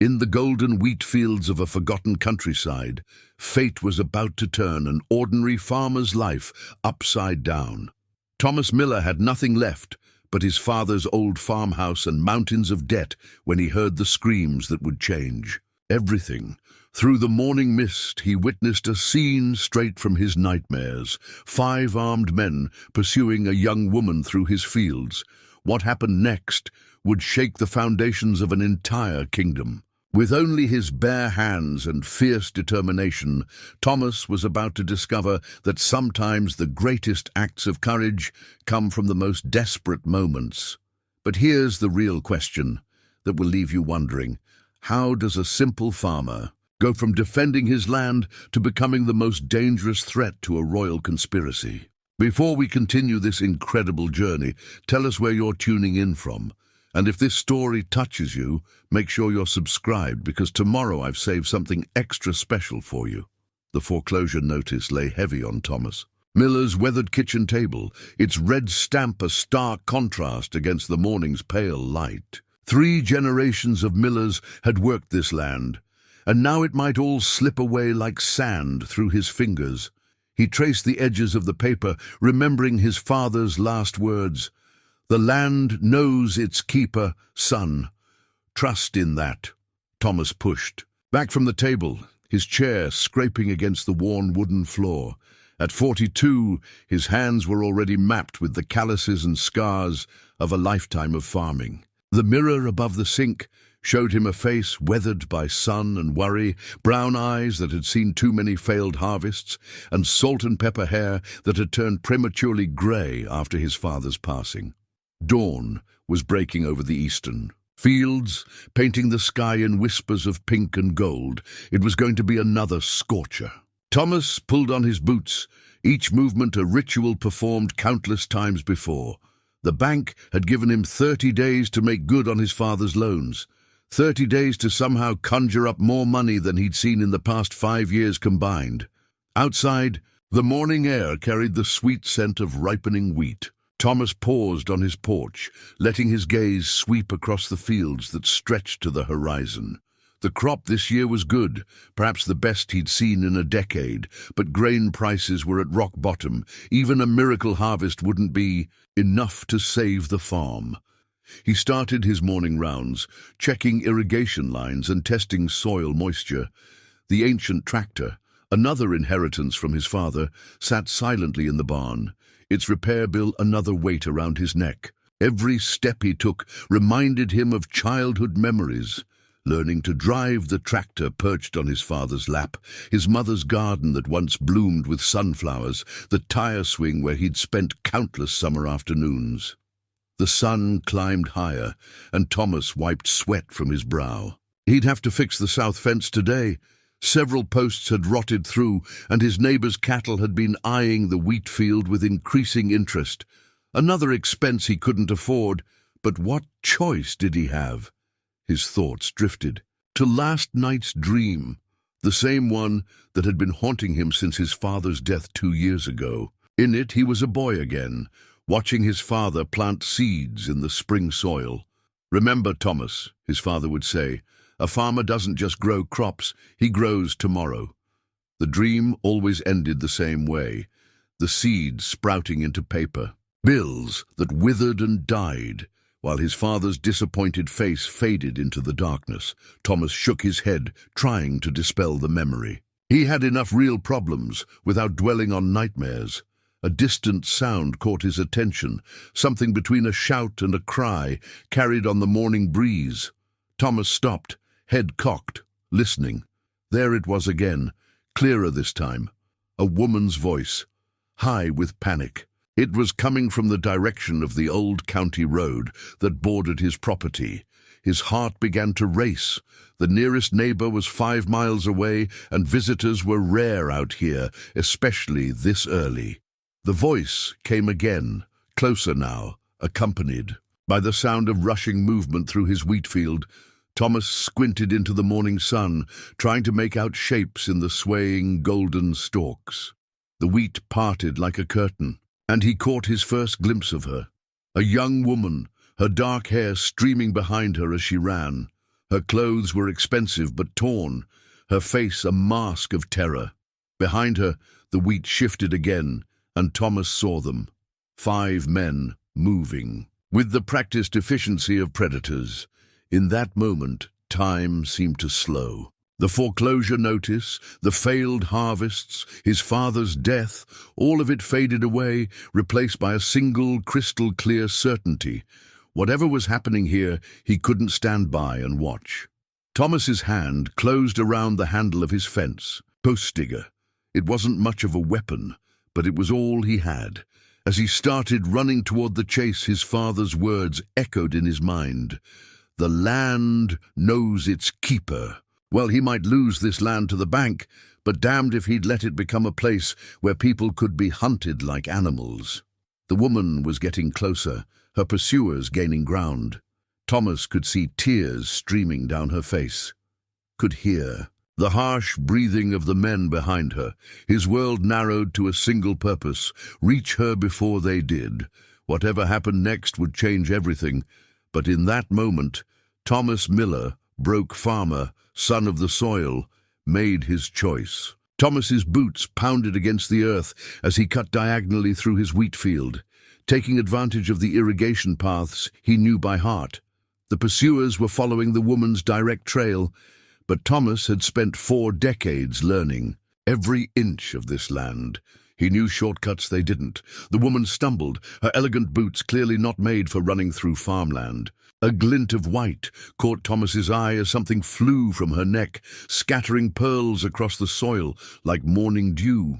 In the golden wheat fields of a forgotten countryside, fate was about to turn an ordinary farmer's life upside down. Thomas Miller had nothing left but his father's old farmhouse and mountains of debt when he heard the screams that would change everything. Through the morning mist, he witnessed a scene straight from his nightmares. 5 armed men pursuing a young woman through his fields. What happened next would shake the foundations of an entire kingdom. With only his bare hands and fierce determination, Thomas was about to discover that sometimes the greatest acts of courage come from the most desperate moments. But here's the real question that will leave you wondering. How does a simple farmer go from defending his land to becoming the most dangerous threat to a royal conspiracy? Before we continue this incredible journey, tell us where you're tuning in from. And if this story touches you, make sure you're subscribed, because tomorrow I've saved something extra special for you. The foreclosure notice lay heavy on Thomas Miller's weathered kitchen table, its red stamp a stark contrast against the morning's pale light. 3 generations of Millers had worked this land, and now it might all slip away like sand through his fingers. He traced the edges of the paper, remembering his father's last words. "The land knows its keeper, son. Trust in that." Thomas pushed back from the table, his chair scraping against the worn wooden floor. At 42, his hands were already mapped with the calluses and scars of a lifetime of farming. The mirror above the sink showed him a face weathered by sun and worry, brown eyes that had seen too many failed harvests, and salt and pepper hair that had turned prematurely grey after his father's passing. Dawn was breaking over the eastern fields, painting the sky in whispers of pink and gold. It was going to be another scorcher. Thomas pulled on his boots, each movement a ritual performed countless times before. The bank had given him 30 days to make good on his father's loans. 30 days to somehow conjure up more money than he'd seen in the past 5 years combined. Outside, the morning air carried the sweet scent of ripening wheat. Thomas paused on his porch, letting his gaze sweep across the fields that stretched to the horizon. The crop this year was good, perhaps the best he'd seen in a decade, but grain prices were at rock bottom. Even a miracle harvest wouldn't be enough to save the farm. He started his morning rounds, checking irrigation lines and testing soil moisture. The ancient tractor, another inheritance from his father, sat silently in the barn, its repair bill another weight around his neck. Every step he took reminded him of childhood memories. Learning to drive the tractor perched on his father's lap, his mother's garden that once bloomed with sunflowers, the tire swing where he'd spent countless summer afternoons. The sun climbed higher, and Thomas wiped sweat from his brow. He'd have to fix the south fence today. Several posts had rotted through, and his neighbor's cattle had been eyeing the wheat field with increasing interest. Another expense he couldn't afford, but what choice did he have? His thoughts drifted to last night's dream, the same one that had been haunting him since his father's death 2 years ago. In it, he was a boy again, watching his father plant seeds in the spring soil. "Remember, Thomas," his father would say, "a farmer doesn't just grow crops, he grows tomorrow." The dream always ended the same way, the seeds sprouting into paper, bills that withered and died. While his father's disappointed face faded into the darkness, Thomas shook his head, trying to dispel the memory. He had enough real problems without dwelling on nightmares. A distant sound caught his attention, something between a shout and a cry, carried on the morning breeze. Thomas stopped, head cocked, listening. There it was again, clearer this time. A woman's voice, high with panic. It was coming from the direction of the old county road that bordered his property. His heart began to race. The nearest neighbor was 5 miles away, and visitors were rare out here, especially this early. The voice came again, closer now, accompanied by the sound of rushing movement through his wheat field. Thomas squinted into the morning sun, trying to make out shapes in the swaying golden stalks. The wheat parted like a curtain, and he caught his first glimpse of her. A young woman, her dark hair streaming behind her as she ran. Her clothes were expensive but torn, her face a mask of terror. Behind her, the wheat shifted again, and Thomas saw them. 5 men, moving, with the practiced efficiency of predators. In that moment, time seemed to slow. The foreclosure notice, the failed harvests, his father's death, all of it faded away, replaced by a single crystal-clear certainty. Whatever was happening here, he couldn't stand by and watch. Thomas's hand closed around the handle of his fence. Post digger. It wasn't much of a weapon, but it was all he had. As he started running toward the chase, his father's words echoed in his mind. The land knows its keeper. Well, he might lose this land to the bank, but damned if he'd let it become a place where people could be hunted like animals. The woman was getting closer, her pursuers gaining ground. Thomas could see tears streaming down her face. Could hear the harsh breathing of the men behind her. His world narrowed to a single purpose: reach her before they did. Whatever happened next would change everything. But in that moment, Thomas Miller, broke farmer, son of the soil, made his choice. Thomas's boots pounded against the earth as he cut diagonally through his wheat field, taking advantage of the irrigation paths he knew by heart. The pursuers were following the woman's direct trail, but Thomas had spent 4 decades learning every inch of this land. He knew shortcuts they didn't. The woman stumbled, her elegant boots clearly not made for running through farmland. A glint of white caught Thomas's eye as something flew from her neck, scattering pearls across the soil like morning dew.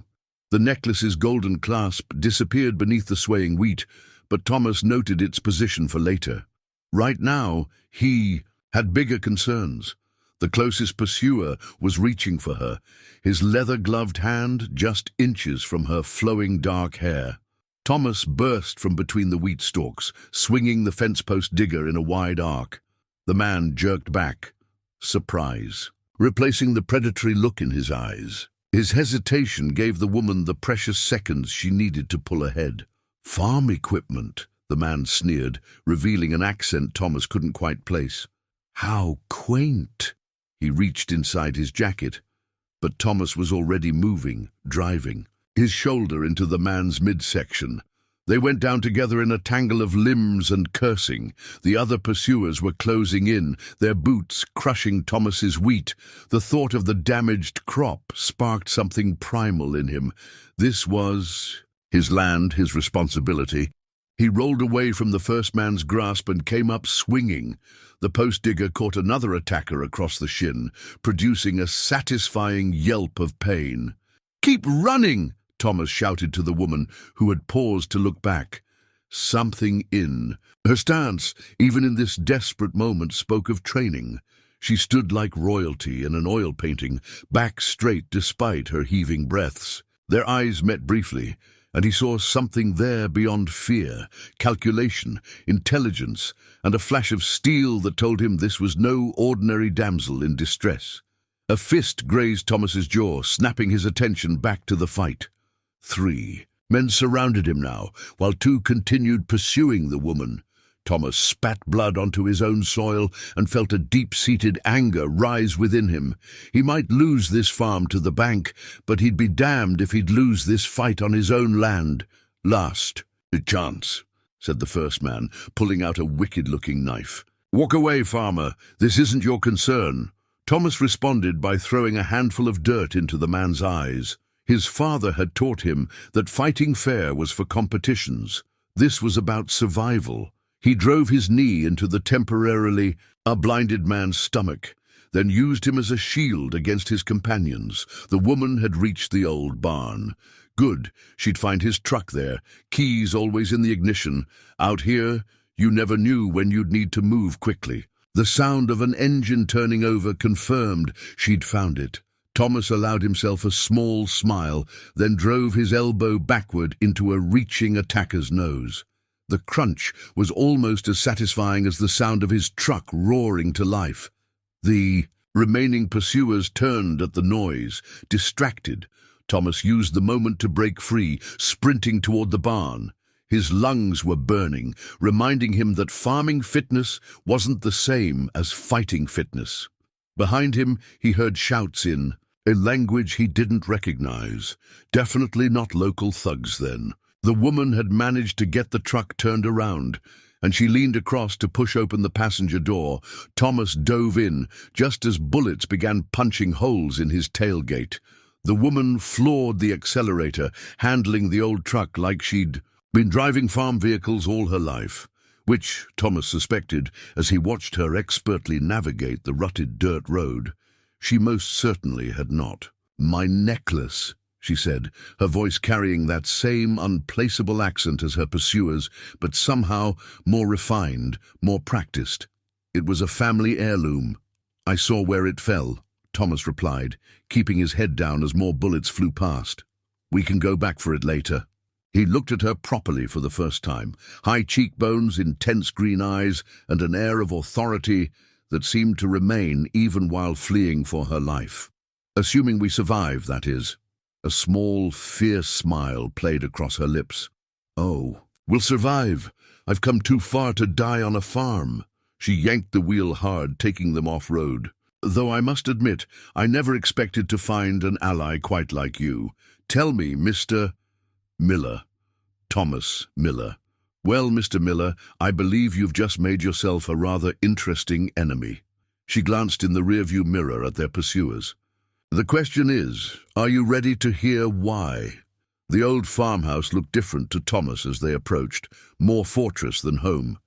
The necklace's golden clasp disappeared beneath the swaying wheat, but Thomas noted its position for later. Right now, he had bigger concerns. The closest pursuer was reaching for her, his leather-gloved hand just inches from her flowing dark hair. Thomas burst from between the wheat stalks, swinging the fence-post digger in a wide arc. The man jerked back, surprise, replacing the predatory look in his eyes. His hesitation gave the woman the precious seconds she needed to pull ahead. "Farm equipment," the man sneered, revealing an accent Thomas couldn't quite place. "How quaint." He reached inside his jacket, but Thomas was already moving, driving, his shoulder into the man's midsection. They went down together in a tangle of limbs and cursing. The other pursuers were closing in, their boots crushing Thomas's wheat. The thought of the damaged crop sparked something primal in him. This was his land, his responsibility. He rolled away from the first man's grasp and came up swinging. The post digger caught another attacker across the shin, producing a satisfying yelp of pain. "Keep running!" Thomas shouted to the woman, who had paused to look back. Something in her stance, even in this desperate moment, spoke of training. She stood like royalty in an oil painting, back straight despite her heaving breaths. Their eyes met briefly, and he saw something there beyond fear, calculation, intelligence, and a flash of steel that told him this was no ordinary damsel in distress. A fist grazed Thomas's jaw, snapping his attention back to the fight. 3 men surrounded him now, while 2 continued pursuing the woman. Thomas spat blood onto his own soil and felt a deep-seated anger rise within him. He might lose this farm to the bank, but he'd be damned if he'd lose this fight on his own land. "Last chance," said the first man, pulling out a wicked-looking knife. "Walk away, farmer. This isn't your concern." Thomas responded by throwing a handful of dirt into the man's eyes. His father had taught him that fighting fair was for competitions. This was about survival. He drove his knee into the temporarily blinded man's stomach, then used him as a shield against his companions. The woman had reached the old barn. Good, she'd find his truck there, keys always in the ignition. Out here, you never knew when you'd need to move quickly. The sound of an engine turning over confirmed she'd found it. Thomas allowed himself a small smile, then drove his elbow backward into a reaching attacker's nose. The crunch was almost as satisfying as the sound of his truck roaring to life. The remaining pursuers turned at the noise, distracted. Thomas used the moment to break free, sprinting toward the barn. His lungs were burning, reminding him that farming fitness wasn't the same as fighting fitness. Behind him, he heard shouts in a language he didn't recognize. Definitely not local thugs then. The woman had managed to get the truck turned around, and she leaned across to push open the passenger door. Thomas dove in, just as bullets began punching holes in his tailgate. The woman floored the accelerator, handling the old truck like she'd been driving farm vehicles all her life, which Thomas suspected as he watched her expertly navigate the rutted dirt road. She most certainly had not. "My necklace," she said, her voice carrying that same unplaceable accent as her pursuers, but somehow more refined, more practiced. "It was a family heirloom. I saw where it fell," Thomas replied, keeping his head down as more bullets flew past. "We can go back for it later." He looked at her properly for the first time. High cheekbones, intense green eyes, and an air of authority that seemed to remain even while fleeing for her life. "Assuming we survive, that is." A small, fierce smile played across her lips. "Oh, we'll survive. I've come too far to die on a farm." She yanked the wheel hard, taking them off-road. "Though I must admit, I never expected to find an ally quite like you. Tell me, Mr. Miller." Thomas Miller. "Well, Mr. Miller, I believe you've just made yourself a rather interesting enemy." She glanced in the rearview mirror at their pursuers. "The question is, are you ready to hear why?" The old farmhouse looked different to Thomas as they approached, more fortress than home.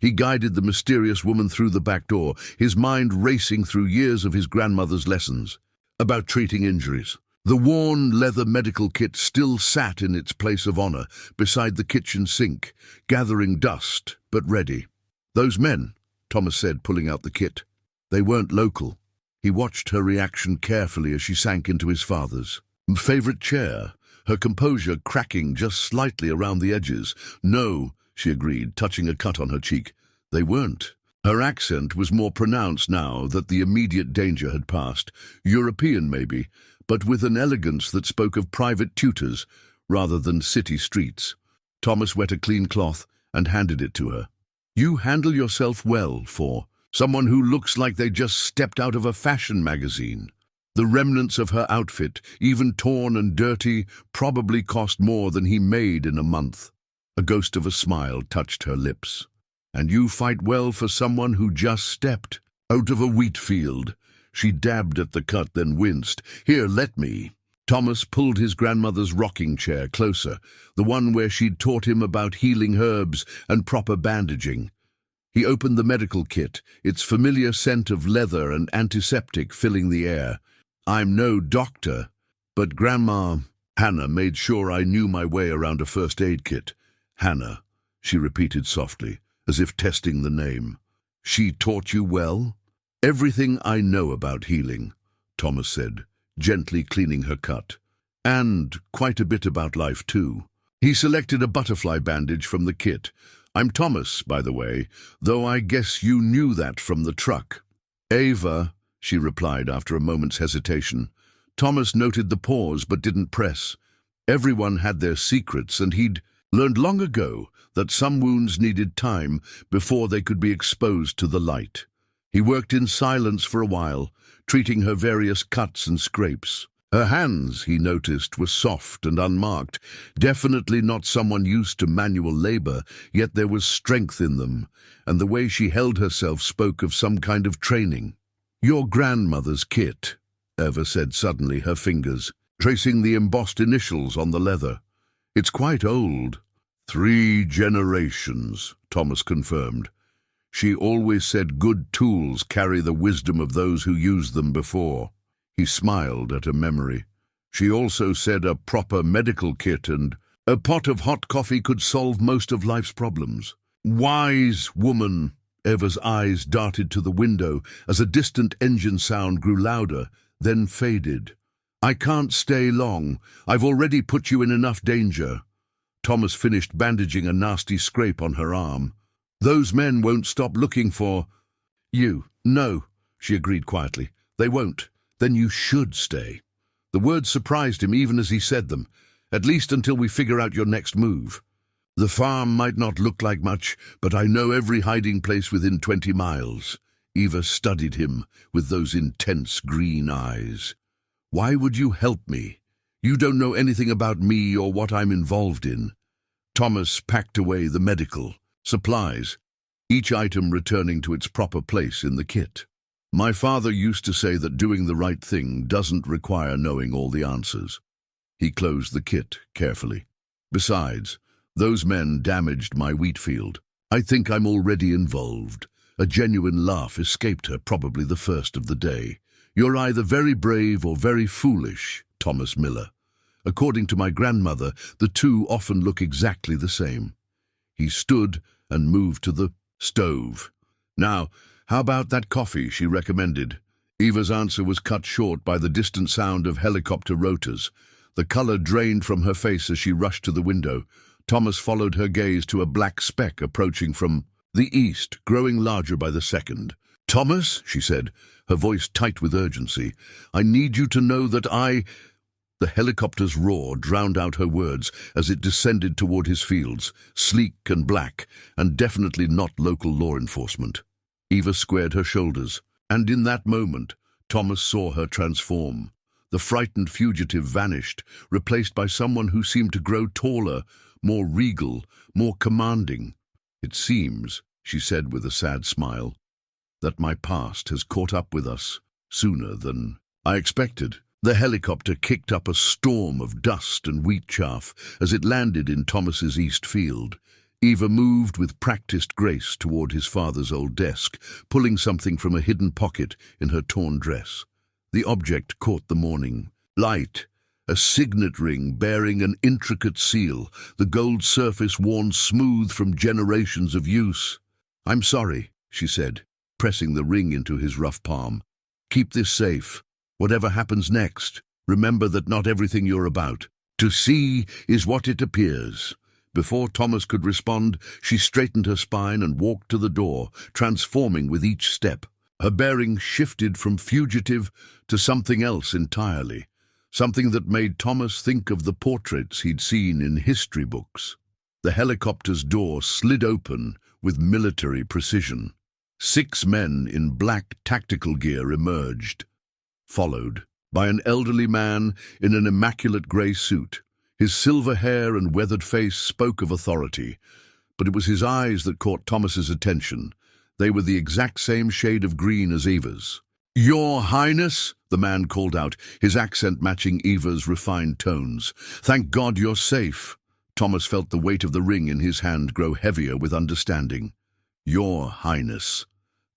He guided the mysterious woman through the back door, his mind racing through years of his grandmother's lessons about treating injuries. The worn leather medical kit still sat in its place of honor beside the kitchen sink, gathering dust, but ready. "Those men," Thomas said, pulling out the kit. "They weren't local." He watched her reaction carefully as she sank into his father's favorite chair, her composure cracking just slightly around the edges. "No," she agreed, touching a cut on her cheek. "They weren't." Her accent was more pronounced now that the immediate danger had passed. European, maybe, but with an elegance that spoke of private tutors rather than city streets. Thomas wet a clean cloth and handed it to her. "You handle yourself well for someone who looks like they just stepped out of a fashion magazine." The remnants of her outfit, even torn and dirty, probably cost more than he made in a month. A ghost of a smile touched her lips. "And you fight well for someone who just stepped out of a wheat field." She dabbed at the cut, then winced. "Here, let me." Thomas pulled his grandmother's rocking chair closer, the one where she'd taught him about healing herbs and proper bandaging. He opened the medical kit, its familiar scent of leather and antiseptic filling the air. "I'm no doctor, but Grandma Hannah made sure I knew my way around a first aid kit." "Hannah," she repeated softly, as if testing the name. "She taught you well?" "Everything I know about healing," Thomas said, gently cleaning her cut. "And quite a bit about life, too." He selected a butterfly bandage from the kit. "I'm Thomas, by the way, though I guess you knew that from the truck." "Ava," she replied after a moment's hesitation. Thomas noted the pause but didn't press. Everyone had their secrets, and he'd learned long ago that some wounds needed time before they could be exposed to the light. He worked in silence for a while, treating her various cuts and scrapes. Her hands, he noticed, were soft and unmarked, definitely not someone used to manual labor, yet there was strength in them, and the way she held herself spoke of some kind of training. "Your grandmother's kit," Eva said suddenly, her fingers tracing the embossed initials on the leather. "It's quite old." "3 generations, Thomas confirmed. "She always said good tools carry the wisdom of those who used them before." He smiled at a memory. "She also said a proper medical kit and a pot of hot coffee could solve most of life's problems." "Wise woman." Eva's eyes darted to the window as a distant engine sound grew louder, then faded. "I can't stay long. I've already put you in enough danger." Thomas finished bandaging a nasty scrape on her arm. "Those men won't stop looking for you." "No," she agreed quietly. "They won't. Then you should stay." The words surprised him even as he said them. "At least until we figure out your next move." The farm might not look like much, but I know every hiding place within 20 miles. Eva studied him with those intense green eyes. Why would you help me? You don't know anything about me or what I'm involved in. Thomas packed away the medical supplies, each item returning to its proper place in the kit. My father used to say that doing the right thing doesn't require knowing all the answers. He closed the kit carefully. Besides, those men damaged my wheat field. I think I'm already involved. A genuine laugh escaped her, probably the first of the day. You're either very brave or very foolish, Thomas Miller. According to my grandmother, the two often look exactly the same. He stood and moved to the stove. Now, how about that coffee she recommended? Eva's answer was cut short by the distant sound of helicopter rotors. The color drained from her face as she rushed to the window. Thomas followed her gaze to a black speck approaching from the east, growing larger by the second. "Thomas," she said, her voice tight with urgency, "I need you to know that I—" The helicopter's roar drowned out her words as it descended toward his fields, sleek and black, and definitely not local law enforcement. Eva squared her shoulders, and in that moment, Thomas saw her transform. The frightened fugitive vanished, replaced by someone who seemed to grow taller, more regal, more commanding. "It seems," she said with a sad smile, "that my past has caught up with us sooner than I expected." The helicopter kicked up a storm of dust and wheat chaff as it landed in Thomas's east field. Eva moved with practiced grace toward his father's old desk, pulling something from a hidden pocket in her torn dress. The object caught the morning light, a signet ring bearing an intricate seal, the gold surface worn smooth from generations of use. "I'm sorry," she said, pressing the ring into his rough palm. "Keep this safe. Whatever happens next, remember that not everything you're about to see is what it appears." Before Thomas could respond, she straightened her spine and walked to the door, transforming with each step. Her bearing shifted from fugitive to something else entirely, something that made Thomas think of the portraits he'd seen in history books. The helicopter's door slid open with military precision. 6 men in black tactical gear emerged, followed by an elderly man in an immaculate grey suit. His silver hair and weathered face spoke of authority, but it was his eyes that caught Thomas's attention. They were the exact same shade of green as Eva's. "Your Highness," the man called out, his accent matching Eva's refined tones. "Thank God you're safe." Thomas felt the weight of the ring in his hand grow heavier with understanding. "Your Highness."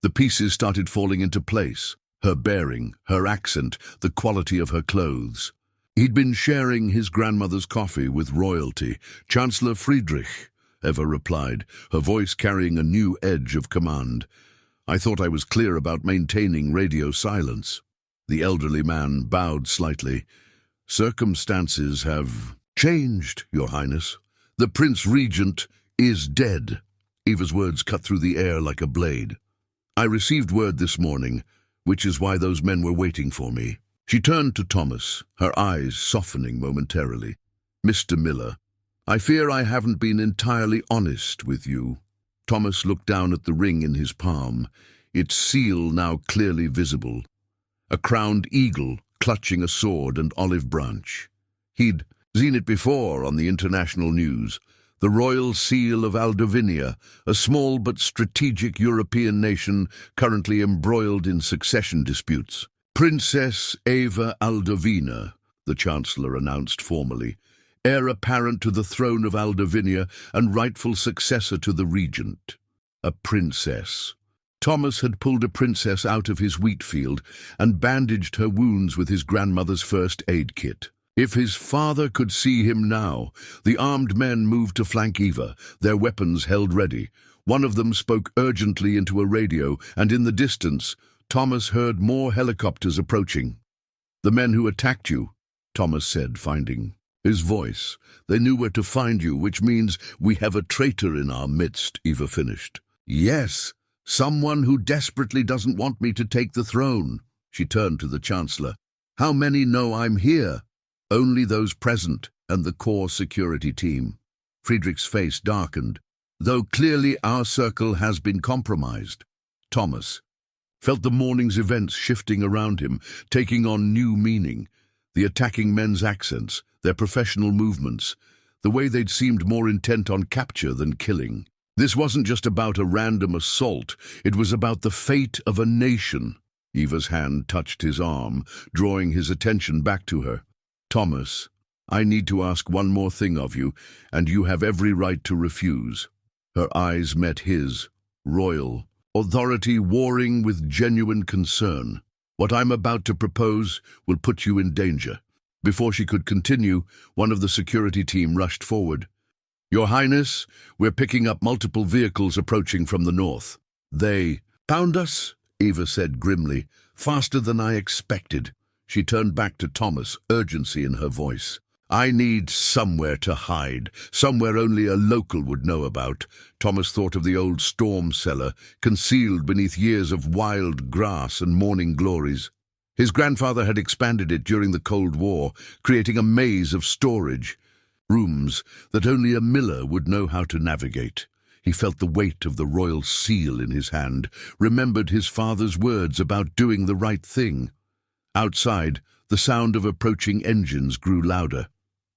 The pieces started falling into place. Her bearing, her accent, the quality of her clothes. He'd been sharing his grandmother's coffee with royalty. "Chancellor Friedrich," Eva replied, her voice carrying a new edge of command. "I thought I was clear about maintaining radio silence." The elderly man bowed slightly. "Circumstances have changed, Your Highness. The Prince Regent is dead." Eva's words cut through the air like a blade. "I received word this morning, which is why those men were waiting for me." She turned to Thomas, her eyes softening momentarily. "Mr. Miller, I fear I haven't been entirely honest with you." Thomas looked down at the ring in his palm, its seal now clearly visible. A crowned eagle clutching a sword and olive branch. He'd seen it before on the international news. The royal seal of Aldovinia, a small but strategic European nation currently embroiled in succession disputes. "Princess Eva Aldovina," the Chancellor announced formally, "heir apparent to the throne of Aldovinia and rightful successor to the regent." A princess. Thomas had pulled a princess out of his wheat field and bandaged her wounds with his grandmother's first aid kit. If his father could see him now, the armed men moved to flank Eva, their weapons held ready. One of them spoke urgently into a radio, and in the distance, Thomas heard more helicopters approaching. "The men who attacked you," Thomas said, finding his voice. "They knew where to find you, which means we have a traitor in our midst," Eva finished. "Yes, someone who desperately doesn't want me to take the throne." She turned to the Chancellor. "How many know I'm here?" "Only those present and the core security team." Friedrich's face darkened. Though clearly our circle has been compromised. Thomas felt the morning's events shifting around him, taking on new meaning. The attacking men's accents, their professional movements, the way they'd seemed more intent on capture than killing. This wasn't just about a random assault, it was about the fate of a nation. Eva's hand touched his arm, drawing his attention back to her. Thomas, I need to ask one more thing of you, and you have every right to refuse. Her eyes met his, royal, authority warring with genuine concern. What I'm about to propose will put you in danger. Before she could continue, one of the security team rushed forward. Your Highness, we're picking up multiple vehicles approaching from the north. They found us, Eva said grimly, faster than I expected. She turned back to Thomas, urgency in her voice. I need somewhere to hide, somewhere only a local would know about. Thomas thought of the old storm cellar, concealed beneath years of wild grass and morning glories. His grandfather had expanded it during the Cold War, creating a maze of storage, rooms that only a miller would know how to navigate. He felt the weight of the royal seal in his hand, remembered his father's words about doing the right thing. Outside, the sound of approaching engines grew louder.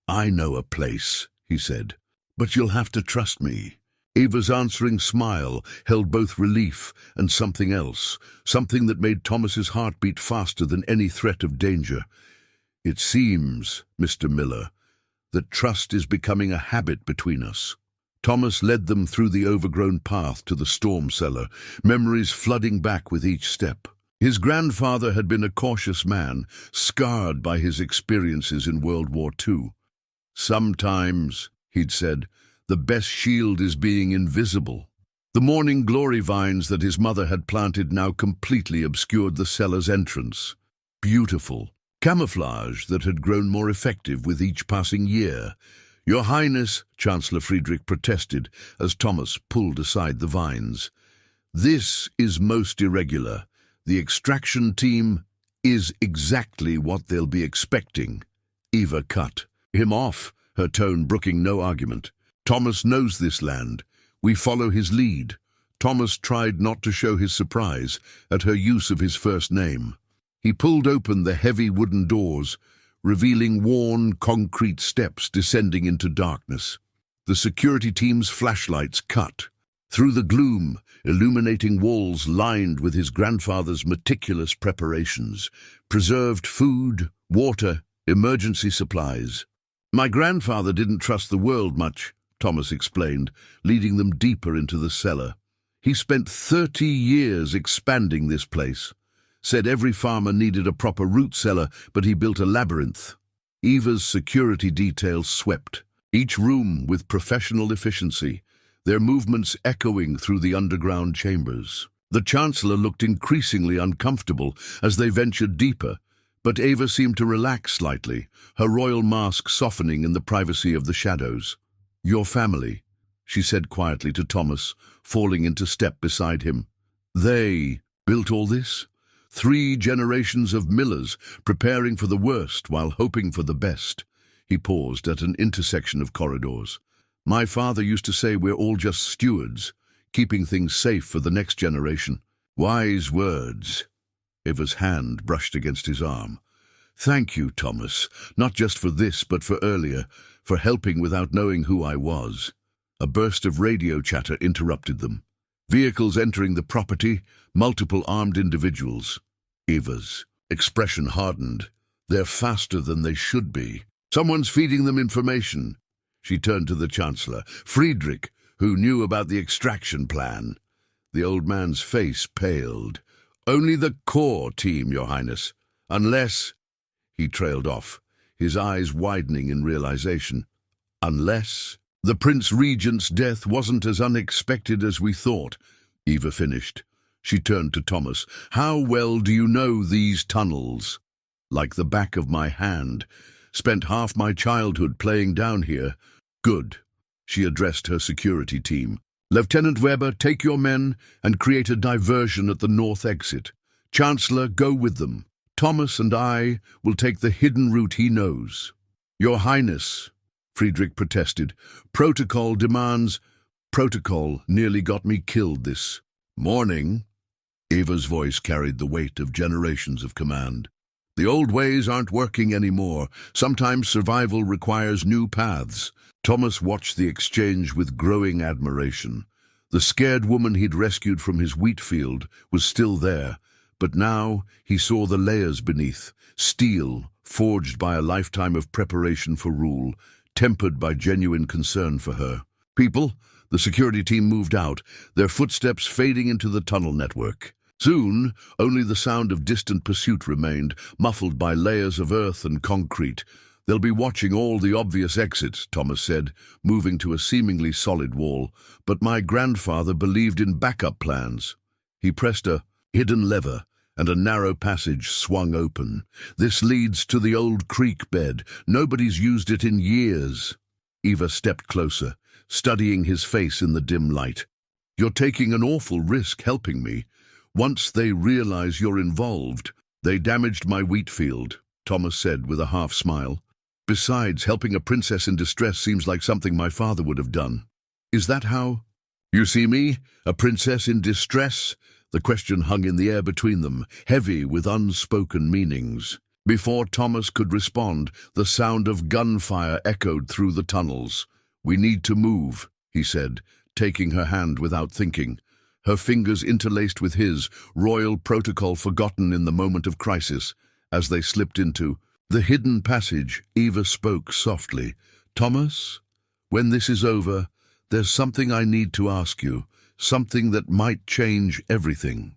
I know a place, he said, but you'll have to trust me. Eva's answering smile held both relief and something else, something that made Thomas's heart beat faster than any threat of danger. It seems, Mr. Miller, that trust is becoming a habit between us. Thomas led them through the overgrown path to the storm cellar, memories flooding back with each step. His grandfather had been a cautious man, scarred by his experiences in World War II. Sometimes, he'd said, the best shield is being invisible. The morning glory vines that his mother had planted now completely obscured the cellar's entrance. Beautiful, camouflage that had grown more effective with each passing year. Your Highness, Chancellor Friedrich protested as Thomas pulled aside the vines. This is most irregular. The extraction team is exactly what they'll be expecting. Eva cut him off, her tone brooking no argument. Thomas knows this land. We follow his lead. Thomas tried not to show his surprise at her use of his first name. He pulled open the heavy wooden doors, revealing worn concrete steps descending into darkness. The security team's flashlights cut through the gloom, illuminating walls lined with his grandfather's meticulous preparations, preserved food, water, emergency supplies. My grandfather didn't trust the world much, Thomas explained, leading them deeper into the cellar. He spent 30 years expanding this place. Said every farmer needed a proper root cellar, but he built a labyrinth. Eva's security detail swept, each room with professional efficiency, their movements echoing through the underground chambers. The Chancellor looked increasingly uncomfortable as they ventured deeper, but Eva seemed to relax slightly, her royal mask softening in the privacy of the shadows. Your family, she said quietly to Thomas, falling into step beside him. They built all this? 3 generations of millers, preparing for the worst while hoping for the best. He paused at an intersection of corridors. My father used to say we're all just stewards, keeping things safe for the next generation. Wise words. Eva's hand brushed against his arm. Thank you, Thomas, not just for this, but for earlier, for helping without knowing who I was. A burst of radio chatter interrupted them. Vehicles entering the property, multiple armed individuals. Eva's expression hardened. They're faster than they should be. Someone's feeding them information. She turned to the Chancellor, Friedrich, who knew about the extraction plan. The old man's face paled. Only the core team, Your Highness. Unless... He trailed off, his eyes widening in realization. Unless... The Prince Regent's death wasn't as unexpected as we thought, Eva finished. She turned to Thomas. How well do you know these tunnels? Like the back of my hand. Spent half my childhood playing down here. Good. She addressed her security team. Lieutenant Weber, take your men and create a diversion at the north exit. Chancellor, go with them. Thomas and I will take the hidden route he knows. Your Highness, Friedrich protested. Protocol demands. Protocol nearly got me killed this morning. Eva's voice carried the weight of generations of command. The old ways aren't working anymore. Sometimes survival requires new paths. Thomas watched the exchange with growing admiration. The scared woman he'd rescued from his wheat field was still there, but now he saw the layers beneath, steel forged by a lifetime of preparation for rule, tempered by genuine concern for her. People, the security team moved out, their footsteps fading into the tunnel network. Soon, only the sound of distant pursuit remained, muffled by layers of earth and concrete. They'll be watching all the obvious exits, Thomas said, moving to a seemingly solid wall. But my grandfather believed in backup plans. He pressed a hidden lever, and a narrow passage swung open. This leads to the old creek bed. Nobody's used it in years. Eva stepped closer, studying his face in the dim light. You're taking an awful risk helping me. Once they realize you're involved, they damaged my wheat field, Thomas said with a half smile. Besides, helping a princess in distress seems like something my father would have done. Is that how? You see me, a princess in distress? The question hung in the air between them, heavy with unspoken meanings. Before Thomas could respond, the sound of gunfire echoed through the tunnels. We need to move, he said, taking her hand without thinking. Her fingers interlaced with his, royal protocol forgotten in the moment of crisis. As they slipped into the hidden passage, Eva spoke softly. Thomas, when this is over, there's something I need to ask you, something that might change everything.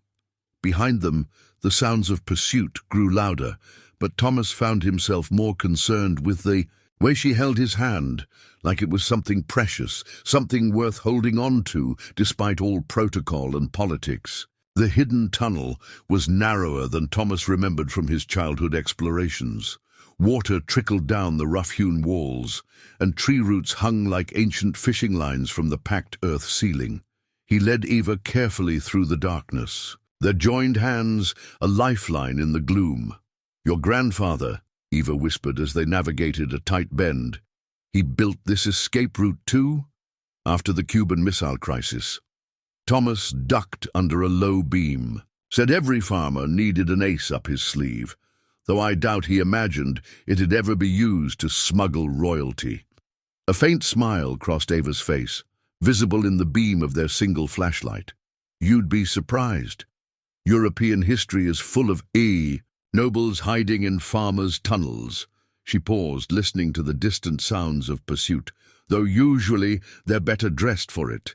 Behind them, the sounds of pursuit grew louder, but Thomas found himself more concerned with the way she held his hand, like it was something precious, something worth holding on to, despite all protocol and politics. The hidden tunnel was narrower than Thomas remembered from his childhood explorations. Water trickled down the rough-hewn walls, and tree roots hung like ancient fishing lines from the packed earth ceiling. He led Eva carefully through the darkness, their joined hands a lifeline in the gloom. Your grandfather, Eva whispered as they navigated a tight bend. He built this escape route too? After the Cuban Missile Crisis. Thomas ducked under a low beam, said every farmer needed an ace up his sleeve, though I doubt he imagined it'd ever be used to smuggle royalty. A faint smile crossed Eva's face, visible in the beam of their single flashlight. You'd be surprised. European history is full of nobles hiding in farmers' tunnels. She paused, listening to the distant sounds of pursuit, though usually they're better dressed for it.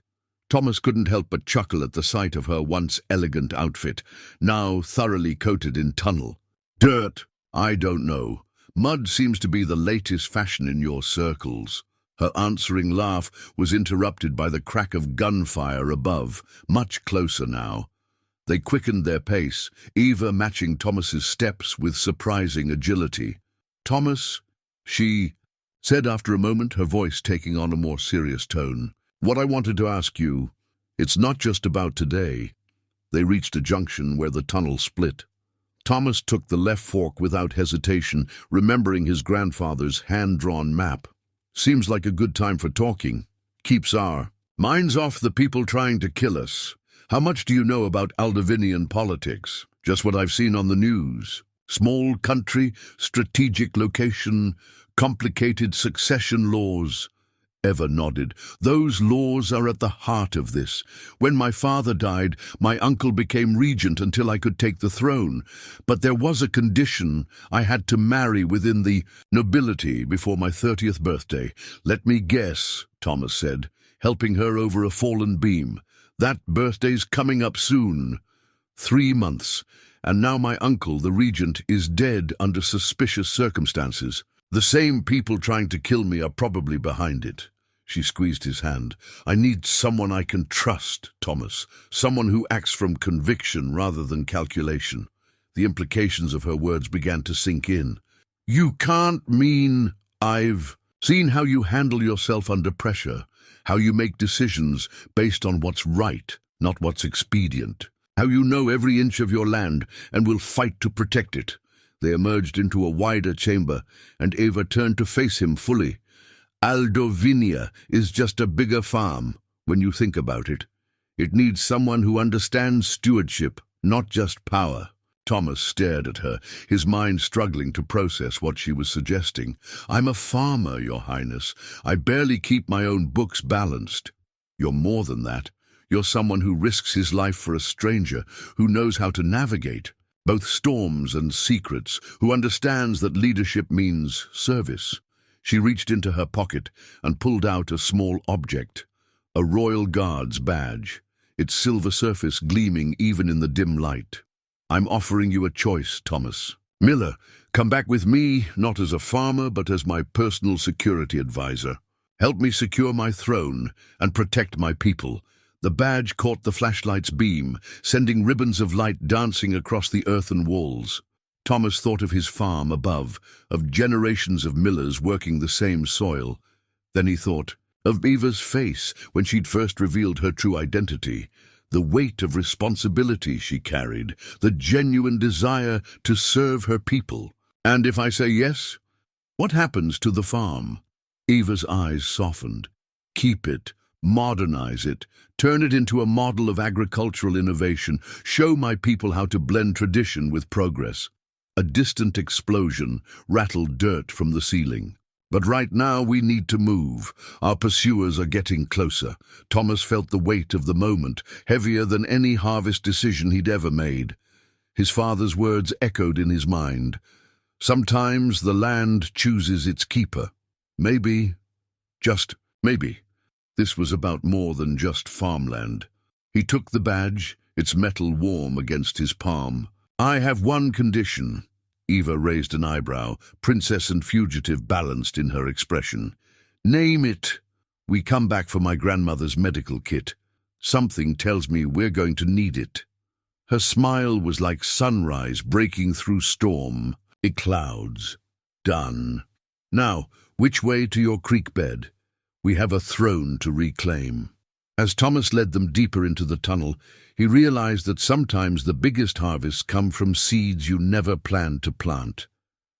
Thomas couldn't help but chuckle at the sight of her once elegant outfit, now thoroughly coated in tunnel. Dirt? I don't know. Mud seems to be the latest fashion in your circles. Her answering laugh was interrupted by the crack of gunfire above, much closer now. They quickened their pace, Eva matching Thomas's steps with surprising agility. Thomas, she said after a moment, her voice taking on a more serious tone. What I wanted to ask you, it's not just about today. They reached a junction where the tunnel split. Thomas took the left fork without hesitation, remembering his grandfather's hand-drawn map. Seems like a good time for talking. Keeps our minds off the people trying to kill us. How much do you know about Aldovinian politics? Just what I've seen on the news. Small country, strategic location, complicated succession laws. Eva nodded. Those laws are at the heart of this. When my father died, my uncle became regent until I could take the throne. But there was a condition. I had to marry within the nobility before my 30th birthday. Let me guess, Thomas said, helping her over a fallen beam. That birthday's coming up soon. 3 months. And now my uncle, the regent, is dead under suspicious circumstances. The same people trying to kill me are probably behind it. She squeezed his hand. I need someone I can trust, Thomas. Someone who acts from conviction rather than calculation. The implications of her words began to sink in. You can't mean I've seen how you handle yourself under pressure, how you make decisions based on what's right, not what's expedient, how you know every inch of your land and will fight to protect it. They emerged into a wider chamber, and Eva turned to face him fully. Aldovinia is just a bigger farm, when you think about it. It needs someone who understands stewardship, not just power. Thomas stared at her, his mind struggling to process what she was suggesting. I'm a farmer, Your Highness. I barely keep my own books balanced. You're more than that. You're someone who risks his life for a stranger, who knows how to navigate both storms and secrets, who understands that leadership means service. She reached into her pocket and pulled out a small object, a Royal Guard's badge, its silver surface gleaming even in the dim light. I'm offering you a choice, Thomas. Miller, come back with me, not as a farmer, but as my personal security advisor. Help me secure my throne and protect my people. The badge caught the flashlight's beam, sending ribbons of light dancing across the earthen walls. Thomas thought of his farm above, of generations of millers working the same soil. Then he thought of Eva's face when she'd first revealed her true identity, the weight of responsibility she carried, the genuine desire to serve her people. And if I say yes, what happens to the farm? Eva's eyes softened. Keep it. Modernize it, turn it into a model of agricultural innovation, show my people how to blend tradition with progress. A distant explosion rattled dirt from the ceiling. But right now we need to move. Our pursuers are getting closer. Thomas felt the weight of the moment, heavier than any harvest decision he'd ever made. His father's words echoed in his mind. Sometimes the land chooses its keeper. Maybe, just maybe, this was about more than just farmland. He took the badge, its metal warm against his palm. I have one condition. Eva raised an eyebrow, princess and fugitive balanced in her expression. Name it. We come back for my grandmother's medical kit. Something tells me we're going to need it. Her smile was like sunrise breaking through storm. Clouds. Done. Now, which way to your creek bed? We have a throne to reclaim. As Thomas led them deeper into the tunnel, he realized that sometimes the biggest harvests come from seeds you never planned to plant.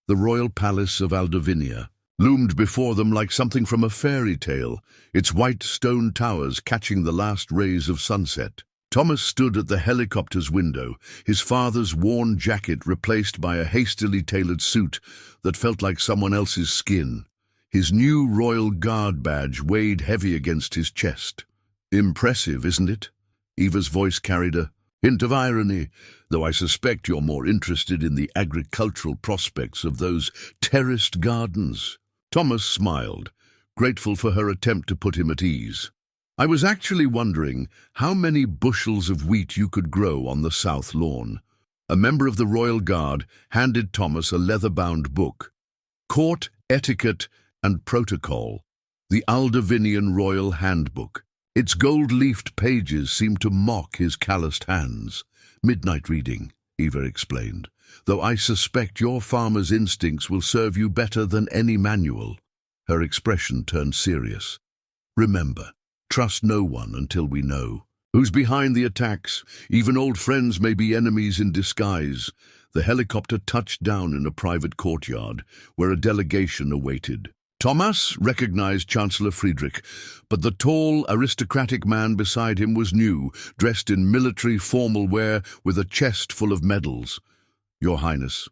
The royal palace of Aldovinia loomed before them like something from a fairy tale, its white stone towers catching the last rays of sunset. Thomas stood at the helicopter's window, his father's worn jacket replaced by a hastily tailored suit that felt like someone else's skin. His new Royal Guard badge weighed heavy against his chest. Impressive, isn't it? Eva's voice carried a hint of irony, though I suspect you're more interested in the agricultural prospects of those terraced gardens. Thomas smiled, grateful for her attempt to put him at ease. I was actually wondering how many bushels of wheat you could grow on the south lawn. A member of the Royal Guard handed Thomas a leather-bound book. Court Etiquette and Protocol, the Aldovinian Royal Handbook. Its gold-leafed pages seemed to mock his calloused hands. Midnight reading, Eva explained, though I suspect your farmer's instincts will serve you better than any manual. Her expression turned serious. Remember, trust no one until we know who's behind the attacks. Even old friends may be enemies in disguise. The helicopter touched down in a private courtyard, where a delegation awaited. Thomas recognized Chancellor Friedrich, but the tall, aristocratic man beside him was new, dressed in military formal wear with a chest full of medals. Your Highness.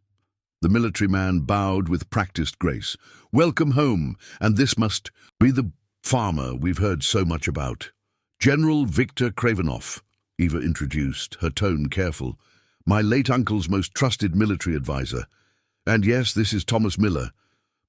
The military man bowed with practiced grace. Welcome home, and this must be the farmer we've heard so much about. General Victor Kravinoff, Eva introduced, her tone careful. My late uncle's most trusted military advisor. And yes, this is Thomas Miller,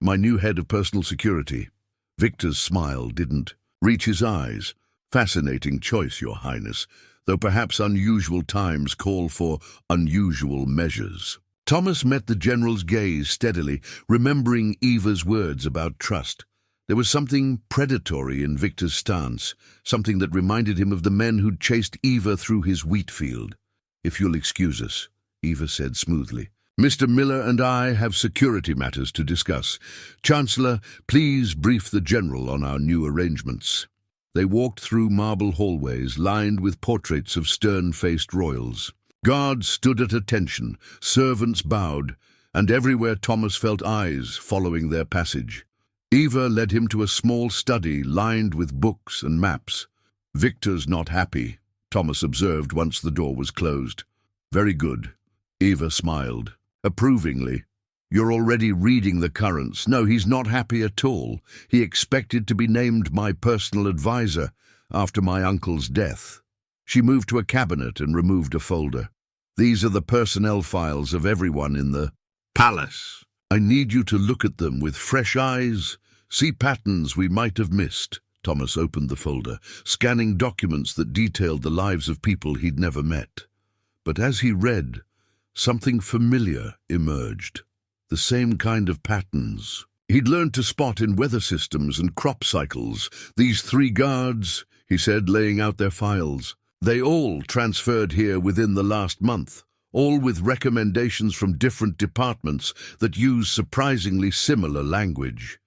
my new head of personal security. Victor's smile didn't reach his eyes. Fascinating choice, Your Highness, though perhaps unusual times call for unusual measures. Thomas met the general's gaze steadily, remembering Eva's words about trust. There was something predatory in Victor's stance, something that reminded him of the men who'd chased Eva through his wheat field. If you'll excuse us, Eva said smoothly. Mr. Miller and I have security matters to discuss. Chancellor, please brief the general on our new arrangements. They walked through marble hallways lined with portraits of stern-faced royals. Guards stood at attention, servants bowed, and everywhere Thomas felt eyes following their passage. Eva led him to a small study lined with books and maps. "Victor's not happy," Thomas observed once the door was closed. "Very good." Eva smiled approvingly. "You're already reading the currents. No, he's not happy at all. He expected to be named my personal advisor after my uncle's death." She moved to a cabinet and removed a folder. "These are the personnel files of everyone in the palace. I need you to look at them with fresh eyes, see patterns we might have missed." Thomas opened the folder, scanning documents that detailed the lives of people he'd never met. But as he read, something familiar emerged. The same kind of patterns he'd learned to spot in weather systems and crop cycles. "These 3 guards," he said, laying out their files, "they all transferred here within the last month, all with recommendations from different departments that use surprisingly similar language."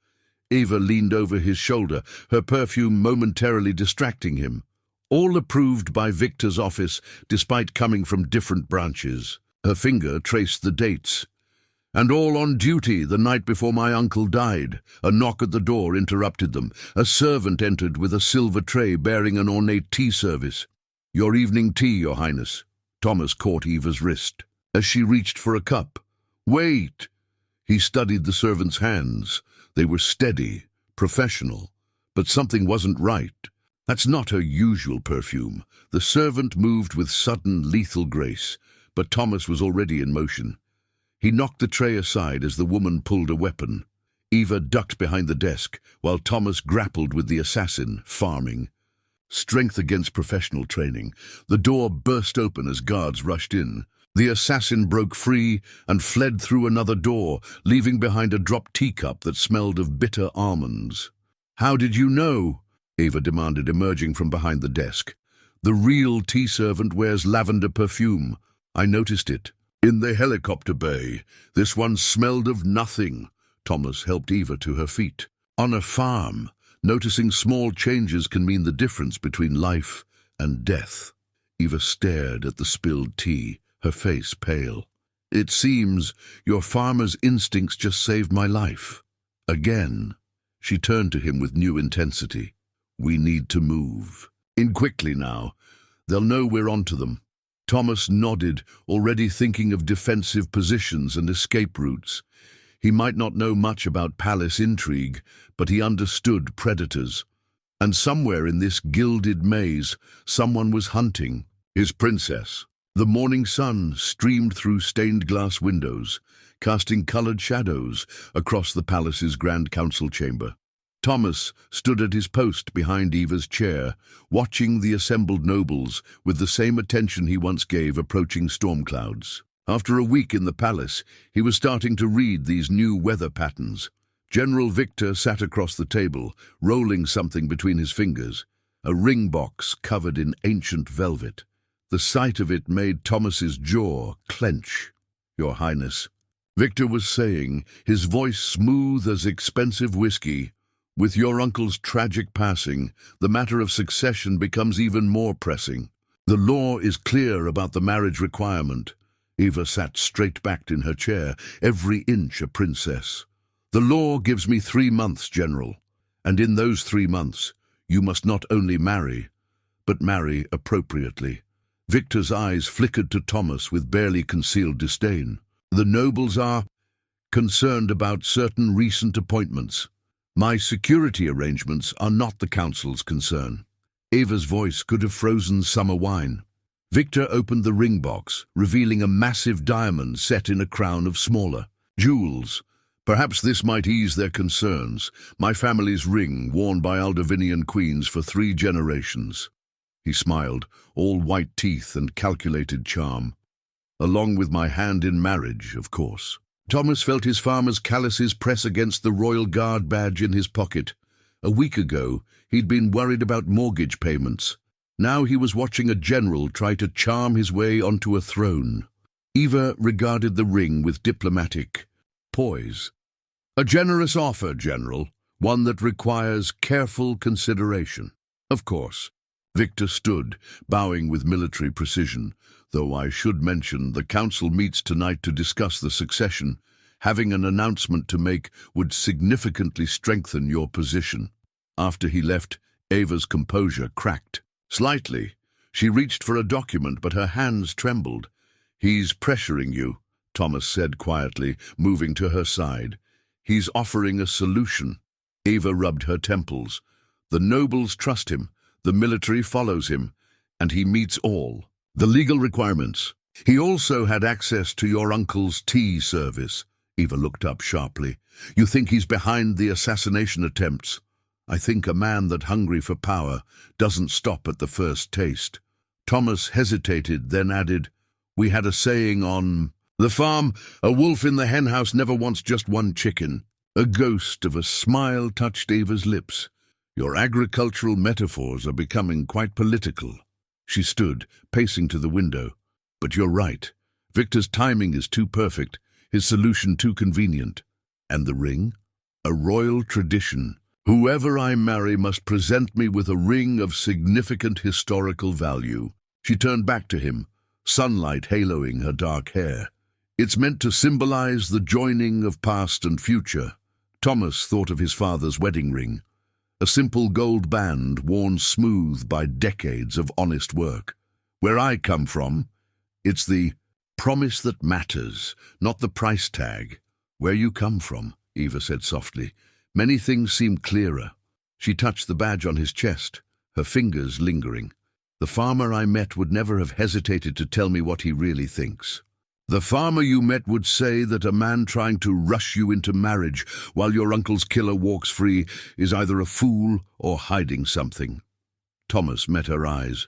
Eva leaned over his shoulder, her perfume momentarily distracting him. "All approved by Victor's office, despite coming from different branches." Her finger traced the dates. "And all on duty the night before my uncle died." A knock at the door interrupted them. A servant entered with a silver tray bearing an ornate tea service. "Your evening tea, Your Highness." Thomas caught Eva's wrist as she reached for a cup. "Wait!" He studied the servant's hands. They were steady, professional, but something wasn't right. That's not her usual perfume. The servant moved with sudden, lethal grace, but Thomas was already in motion. He knocked the tray aside as the woman pulled a weapon. Eva ducked behind the desk, while Thomas grappled with the assassin, farming. Strength against professional training. The door burst open as guards rushed in. The assassin broke free and fled through another door, leaving behind a dropped teacup that smelled of bitter almonds. "How did you know?" Eva demanded, emerging from behind the desk. "The real tea servant wears lavender perfume. I noticed it. In the helicopter bay. This one smelled of nothing." Thomas helped Eva to her feet. "On a farm, noticing small changes can mean the difference between life and death." Eva stared at the spilled tea, her face pale. "It seems your farmer's instincts just saved my life." Again. She turned to him with new intensity. "We need to move. In quickly now. They'll know we're onto them." Thomas nodded, already thinking of defensive positions and escape routes. He might not know much about palace intrigue, but he understood predators. And somewhere in this gilded maze, someone was hunting his princess. The morning sun streamed through stained glass windows, casting colored shadows across the palace's grand council chamber. Thomas stood at his post behind Eva's chair, watching the assembled nobles with the same attention he once gave approaching storm clouds. After a week in the palace, he was starting to read these new weather patterns. General Victor sat across the table, rolling something between his fingers, a ring box covered in ancient velvet. The sight of it made Thomas's jaw clench. "Your Highness," Victor was saying, his voice smooth as expensive whiskey, "with your uncle's tragic passing, the matter of succession becomes even more pressing. The law is clear about the marriage requirement." Eva sat straight-backed in her chair, every inch a princess. "The law gives me 3 months, General, and in those 3 months, you must not only marry, but marry appropriately." Victor's eyes flickered to Thomas with barely concealed disdain. "The nobles are concerned about certain recent appointments. My security arrangements are not the council's concern." Eva's voice could have frozen summer wine. Victor opened the ring box, revealing a massive diamond set in a crown of smaller jewels. "Perhaps this might ease their concerns. My family's ring, worn by Aldovinian queens for 3 generations. He smiled, all white teeth and calculated charm. "Along with my hand in marriage, of course." Thomas felt his farmer's calluses press against the Royal Guard badge in his pocket. A week ago, he'd been worried about mortgage payments. Now he was watching a general try to charm his way onto a throne. Eva regarded the ring with diplomatic poise. "A generous offer, General, one that requires careful consideration." "Of course." Victor stood, bowing with military precision. "Though I should mention, the council meets tonight to discuss the succession. Having an announcement to make would significantly strengthen your position. After he left, Ava's composure cracked. Slightly. She reached for a document, but her hands trembled. "He's pressuring you," Thomas said quietly, moving to her side. "He's offering a solution." Ava rubbed her temples. "The nobles trust him, the military follows him, and he meets all the legal requirements. He also had access to your uncle's tea service." Eva looked up sharply. "You think he's behind the assassination attempts?" "I think a man that hungry for power doesn't stop at the first taste." Thomas hesitated, then added, "We had a saying on the farm, a wolf in the henhouse never wants just one chicken." A ghost of a smile touched Ava's lips. "Your agricultural metaphors are becoming quite political." She stood, pacing to the window. "But you're right. Victor's timing is too perfect, his solution too convenient. And the ring? A royal tradition. Whoever I marry must present me with a ring of significant historical value." She turned back to him, sunlight haloing her dark hair. "It's meant to symbolize the joining of past and future." Thomas thought of his father's wedding ring, a simple gold band worn smooth by decades of honest work. "Where I come from, it's the promise that matters, not the price tag." "Where you come from," Eva said softly. "Many things seem clearer." She touched the badge on his chest, her fingers lingering. "The farmer I met would never have hesitated to tell me what he really thinks." "The farmer you met would say that a man trying to rush you into marriage while your uncle's killer walks free is either a fool or hiding something." Thomas met her eyes.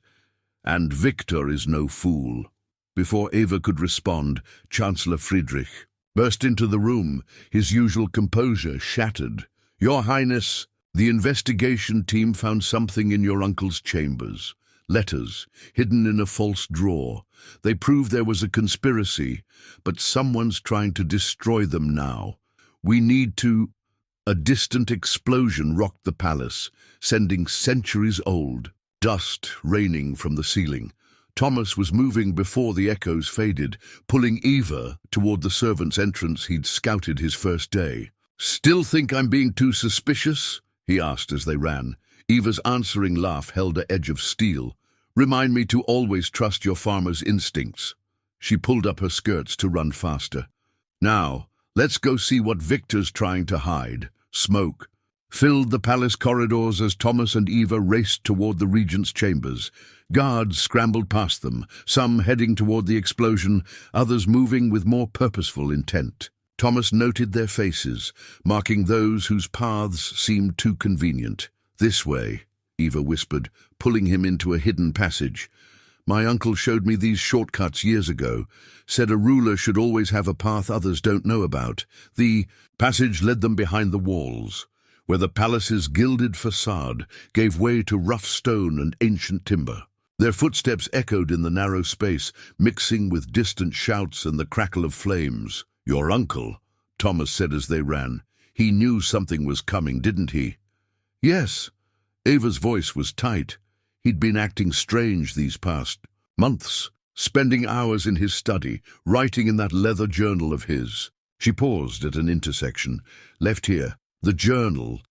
"And Victor is no fool." Before Eva could respond, Chancellor Friedrich burst into the room, his usual composure shattered. "Your Highness, the investigation team found something in your uncle's chambers. Letters, hidden in a false drawer. They prove there was a conspiracy, but someone's trying to destroy them now. We need to—" A distant explosion rocked the palace, sending centuries-old dust raining from the ceiling. Thomas was moving before the echoes faded, pulling Eva toward the servants' entrance he'd scouted his first day. "Still think I'm being too suspicious?" he asked as they ran. Eva's answering laugh held an edge of steel. "Remind me to always trust your farmer's instincts." She pulled up her skirts to run faster. "Now, let's go see what Victor's trying to hide." Smoke filled the palace corridors as Thomas and Eva raced toward the regent's chambers. Guards scrambled past them, some heading toward the explosion, others moving with more purposeful intent. Thomas noted their faces, marking those whose paths seemed too convenient. "This way," Eva whispered, pulling him into a hidden passage. "My uncle showed me these shortcuts years ago, said a ruler should always have a path others don't know about." The passage led them behind the walls, where the palace's gilded facade gave way to rough stone and ancient timber. Their footsteps echoed in the narrow space, mixing with distant shouts and the crackle of flames. "Your uncle," Thomas said as they ran. "He knew something was coming, didn't he?" "Yes." Ava's voice was tight. He'd been acting strange these past months, spending hours in his study, writing in that leather journal of his. She paused at an intersection. "Left here. The journal.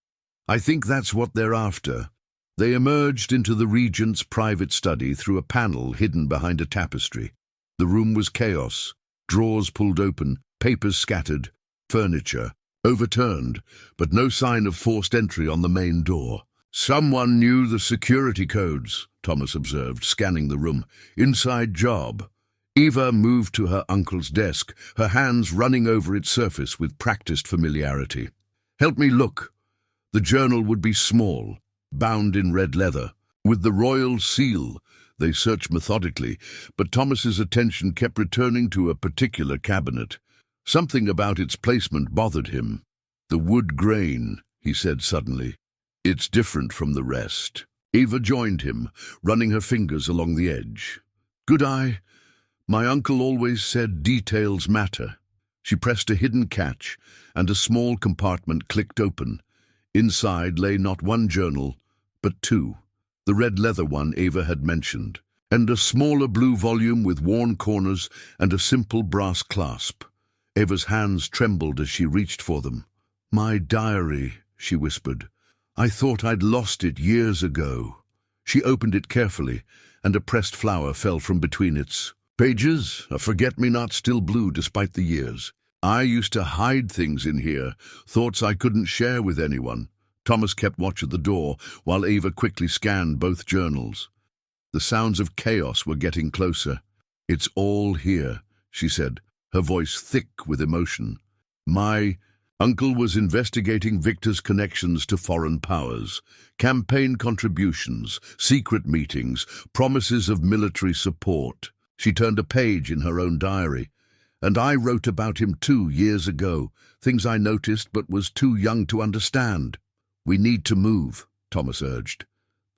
I think that's what they're after." They emerged into the regent's private study through a panel hidden behind a tapestry. The room was chaos. Drawers pulled open, papers scattered, furniture overturned, but no sign of forced entry on the main door. "Someone knew the security codes," Thomas observed, scanning the room. "Inside job." Eva moved to her uncle's desk, her hands running over its surface with practiced familiarity. "Help me look." The journal would be small, bound in red leather, with the royal seal. They searched methodically, but Thomas's attention kept returning to a particular cabinet. Something about its placement bothered him. "The wood grain," he said suddenly. "It's different from the rest." Eva joined him, running her fingers along the edge. "Good eye. My uncle always said details matter." She pressed a hidden catch, and a small compartment clicked open. Inside lay not one journal, but two. The red leather one Eva had mentioned, and a smaller blue volume with worn corners and a simple brass clasp. Eva's hands trembled as she reached for them. "My diary," she whispered. "I thought I'd lost it years ago." She opened it carefully, and a pressed flower fell from between its pages, a forget-me-not still blue despite the years. "I used to hide things in here, thoughts I couldn't share with anyone." Thomas kept watch at the door, while Eva quickly scanned both journals. The sounds of chaos were getting closer. "It's all here," she said, her voice thick with emotion. "My uncle was investigating Victor's connections to foreign powers, campaign contributions, secret meetings, promises of military support." She turned a page in her own diary. "And I wrote about him too years ago, things I noticed but was too young to understand." "We need to move," Thomas urged.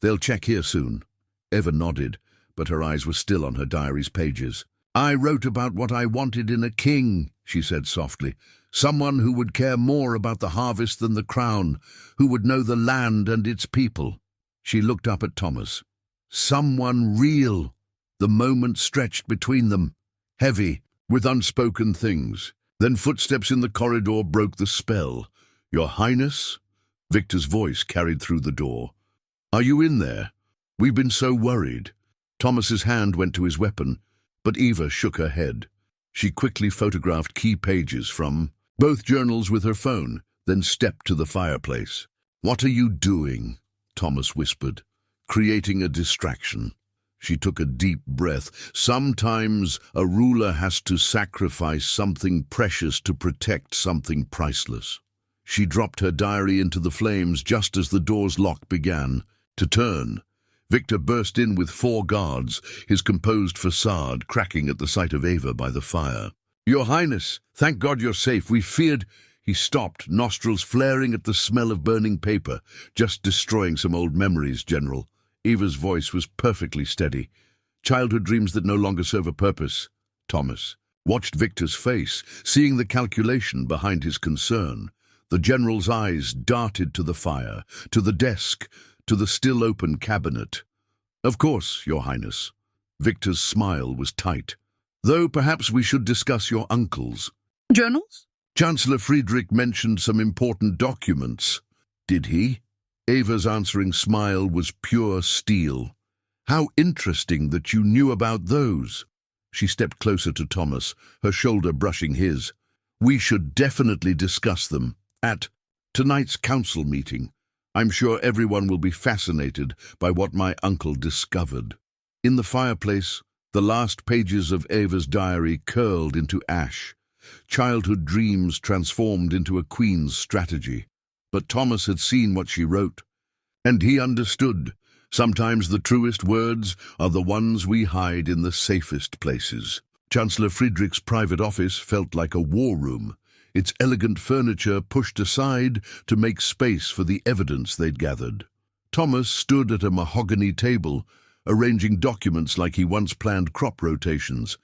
"They'll check here soon." Eva nodded, but her eyes were still on her diary's pages. "I wrote about what I wanted in a king," she said softly. "Someone who would care more about the harvest than the crown, who would know the land and its people." She looked up at Thomas. "Someone real." The moment stretched between them, heavy, with unspoken things. Then footsteps in the corridor broke the spell. "Your Highness?" Victor's voice carried through the door. "Are you in there? We've been so worried." Thomas's hand went to his weapon, but Eva shook her head. She quickly photographed key pages from both journals with her phone, then stepped to the fireplace. "What are you doing?" Thomas whispered. "Creating a distraction." She took a deep breath. "Sometimes a ruler has to sacrifice something precious to protect something priceless." She dropped her diary into the flames just as the door's lock began to turn. Victor burst in with 4 guards, his composed facade cracking at the sight of Eva by the fire. "Your Highness, thank God you're safe. We feared—" He stopped, nostrils flaring at the smell of burning paper. "Just destroying some old memories, General." Eva's voice was perfectly steady. "Childhood dreams that no longer serve a purpose." Thomas watched Victor's face, seeing the calculation behind his concern. The General's eyes darted to the fire, to the desk, to the still-open cabinet. "Of course, Your Highness." Victor's smile was tight. "Though perhaps we should discuss your uncle's journals?" Chancellor Friedrich mentioned some important documents. "Did he?" Eva's answering smile was pure steel. "How interesting that you knew about those." She stepped closer to Thomas, her shoulder brushing his. "We should definitely discuss them at tonight's council meeting. I'm sure everyone will be fascinated by what my uncle discovered." In the fireplace, the last pages of Eva's diary curled into ash. Childhood dreams transformed into a queen's strategy. But Thomas had seen what she wrote, and he understood. Sometimes the truest words are the ones we hide in the safest places. Chancellor Friedrich's private office felt like a war room, its elegant furniture pushed aside to make space for the evidence they'd gathered. Thomas stood at a mahogany table, arranging documents like he once planned crop rotations,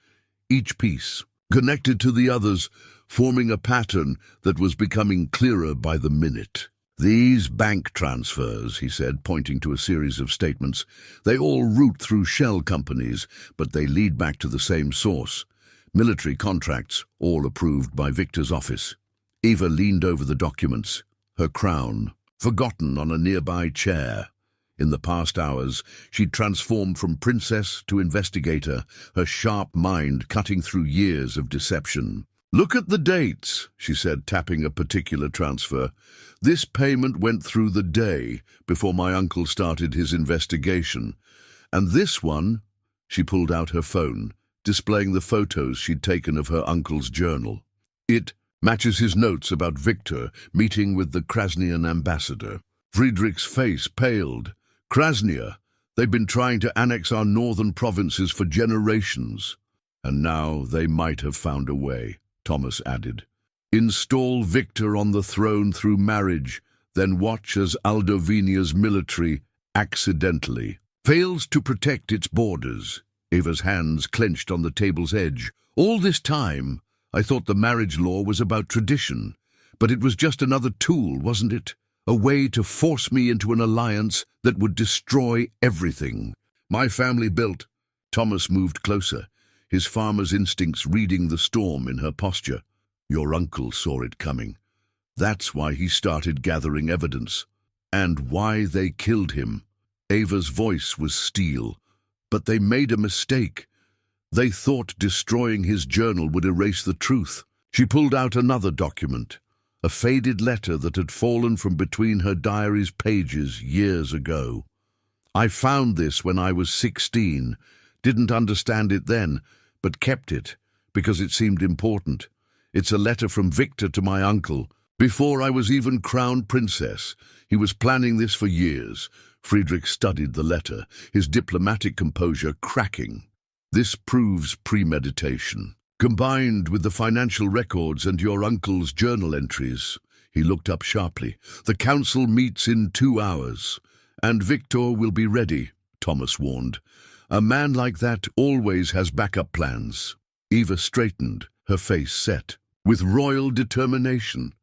each piece connected to the others, forming a pattern that was becoming clearer by the minute. "These bank transfers," he said, pointing to a series of statements, "they all route through shell companies, but they lead back to the same source. Military contracts, all approved by Victor's office." Eva leaned over the documents, her crown forgotten on a nearby chair. In the past hours, she'd transformed from princess to investigator, her sharp mind cutting through years of deception. "Look at the dates," she said, tapping a particular transfer. "This payment went through the day before my uncle started his investigation. And this one," she pulled out her phone, displaying the photos she'd taken of her uncle's journal. "It matches his notes about Victor meeting with the Krasnian ambassador." Friedrich's face paled. "Krasnia, they've been trying to annex our northern provinces for generations. And now they might have found a way," Thomas added. "Install Victor on the throne through marriage, then watch as Aldovinia's military accidentally fails to protect its borders." Eva's hands clenched on the table's edge. "All this time, I thought the marriage law was about tradition, but it was just another tool, wasn't it? A way to force me into an alliance that would destroy everything my family built." Thomas moved closer, his farmer's instincts reading the storm in her posture. Your uncle saw it coming. That's why he started gathering evidence. And why they killed him. Ava's voice was steel. But they made a mistake. They thought destroying his journal would erase the truth. She pulled out another document, a faded letter that had fallen from between her diary's pages years ago. I found this when I was 16, didn't understand it then, but kept it because it seemed important. It's a letter from Victor to my uncle. Before I was even crowned princess, he was planning this for years. Friedrich studied the letter, his diplomatic composure cracking. This proves premeditation. Combined with the financial records and your uncle's journal entries, he looked up sharply. The council meets in 2 hours, and Victor will be ready, Thomas warned. A man like that always has backup plans. Eva straightened, her face set, with royal determination.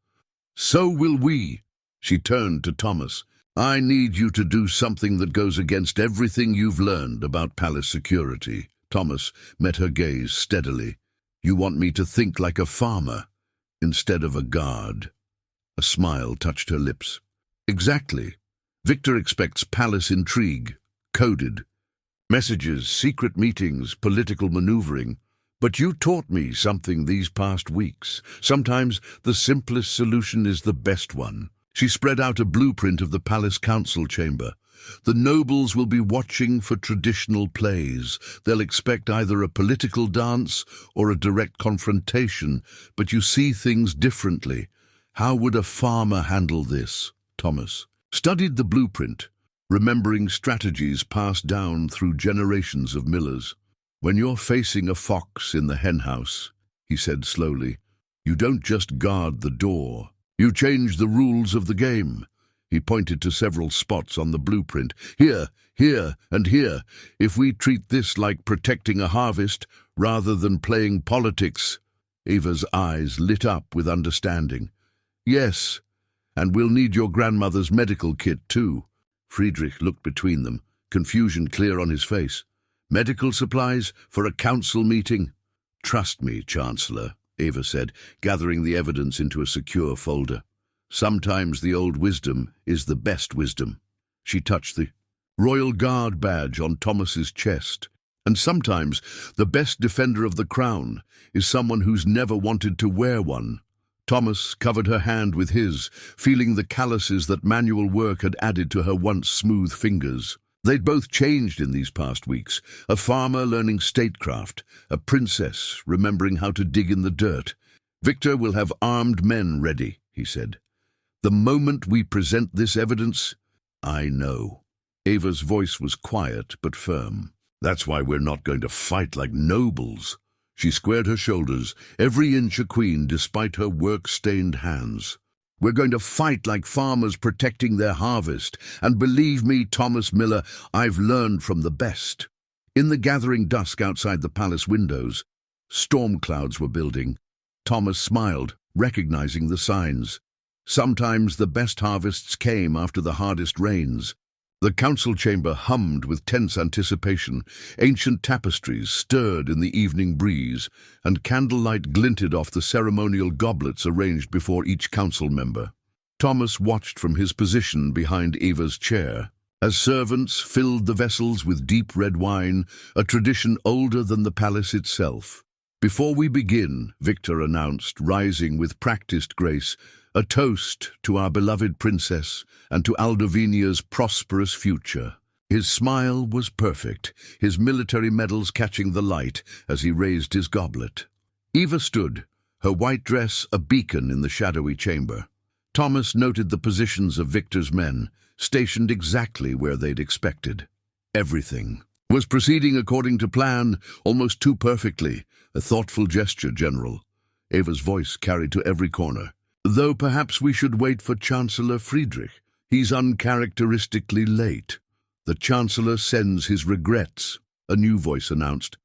So will we. She turned to Thomas. I need you to do something that goes against everything you've learned about palace security. Thomas met her gaze steadily. You want me to think like a farmer instead of a guard. A smile touched her lips. Exactly. Victor expects palace intrigue, coded. Messages, secret meetings, political maneuvering. But you taught me something these past weeks. Sometimes the simplest solution is the best one. She spread out a blueprint of the palace council chamber. The nobles will be watching for traditional plays. They'll expect either a political dance or a direct confrontation, but you see things differently. How would a farmer handle this? Thomas studied the blueprint, remembering strategies passed down through generations of millers. When you're facing a fox in the henhouse, he said slowly, you don't just guard the door. You change the rules of the game. He pointed to several spots on the blueprint. Here, here, and here. If we treat this like protecting a harvest rather than playing politics. Eva's eyes lit up with understanding. Yes, and we'll need your grandmother's medical kit too. Friedrich looked between them, confusion clear on his face. Medical supplies for a council meeting? Trust me, Chancellor, Eva said, gathering the evidence into a secure folder. Sometimes the old wisdom is the best wisdom. She touched the Royal Guard badge on Thomas's chest. And sometimes the best defender of the crown is someone who's never wanted to wear one. Thomas covered her hand with his, feeling the calluses that manual work had added to her once smooth fingers. They'd both changed in these past weeks. A farmer learning statecraft, a princess remembering how to dig in the dirt. Victor will have armed men ready, he said. The moment we present this evidence, I know. Ava's voice was quiet but firm. That's why we're not going to fight like nobles. She squared her shoulders, every inch a queen despite her work-stained hands. We're going to fight like farmers protecting their harvest, and believe me, Thomas Miller, I've learned from the best. In the gathering dusk outside the palace windows, storm clouds were building. Thomas smiled, recognizing the signs. Sometimes the best harvests came after the hardest rains. The council chamber hummed with tense anticipation. Ancient tapestries stirred in the evening breeze, and candlelight glinted off the ceremonial goblets arranged before each council member. Thomas watched from his position behind Eva's chair. As servants filled the vessels with deep red wine, a tradition older than the palace itself. Before we begin, Victor announced, rising with practiced grace, a toast to our beloved princess and to Aldovinia's prosperous future. His smile was perfect, his military medals catching the light as he raised his goblet. Eva stood, her white dress a beacon in the shadowy chamber. Thomas noted the positions of Victor's men, stationed exactly where they'd expected. Everything was proceeding according to plan, almost too perfectly. A thoughtful gesture, General. Eva's voice carried to every corner. Though perhaps we should wait for Chancellor Friedrich. He's uncharacteristically late. The Chancellor sends his regrets, a new voice announced.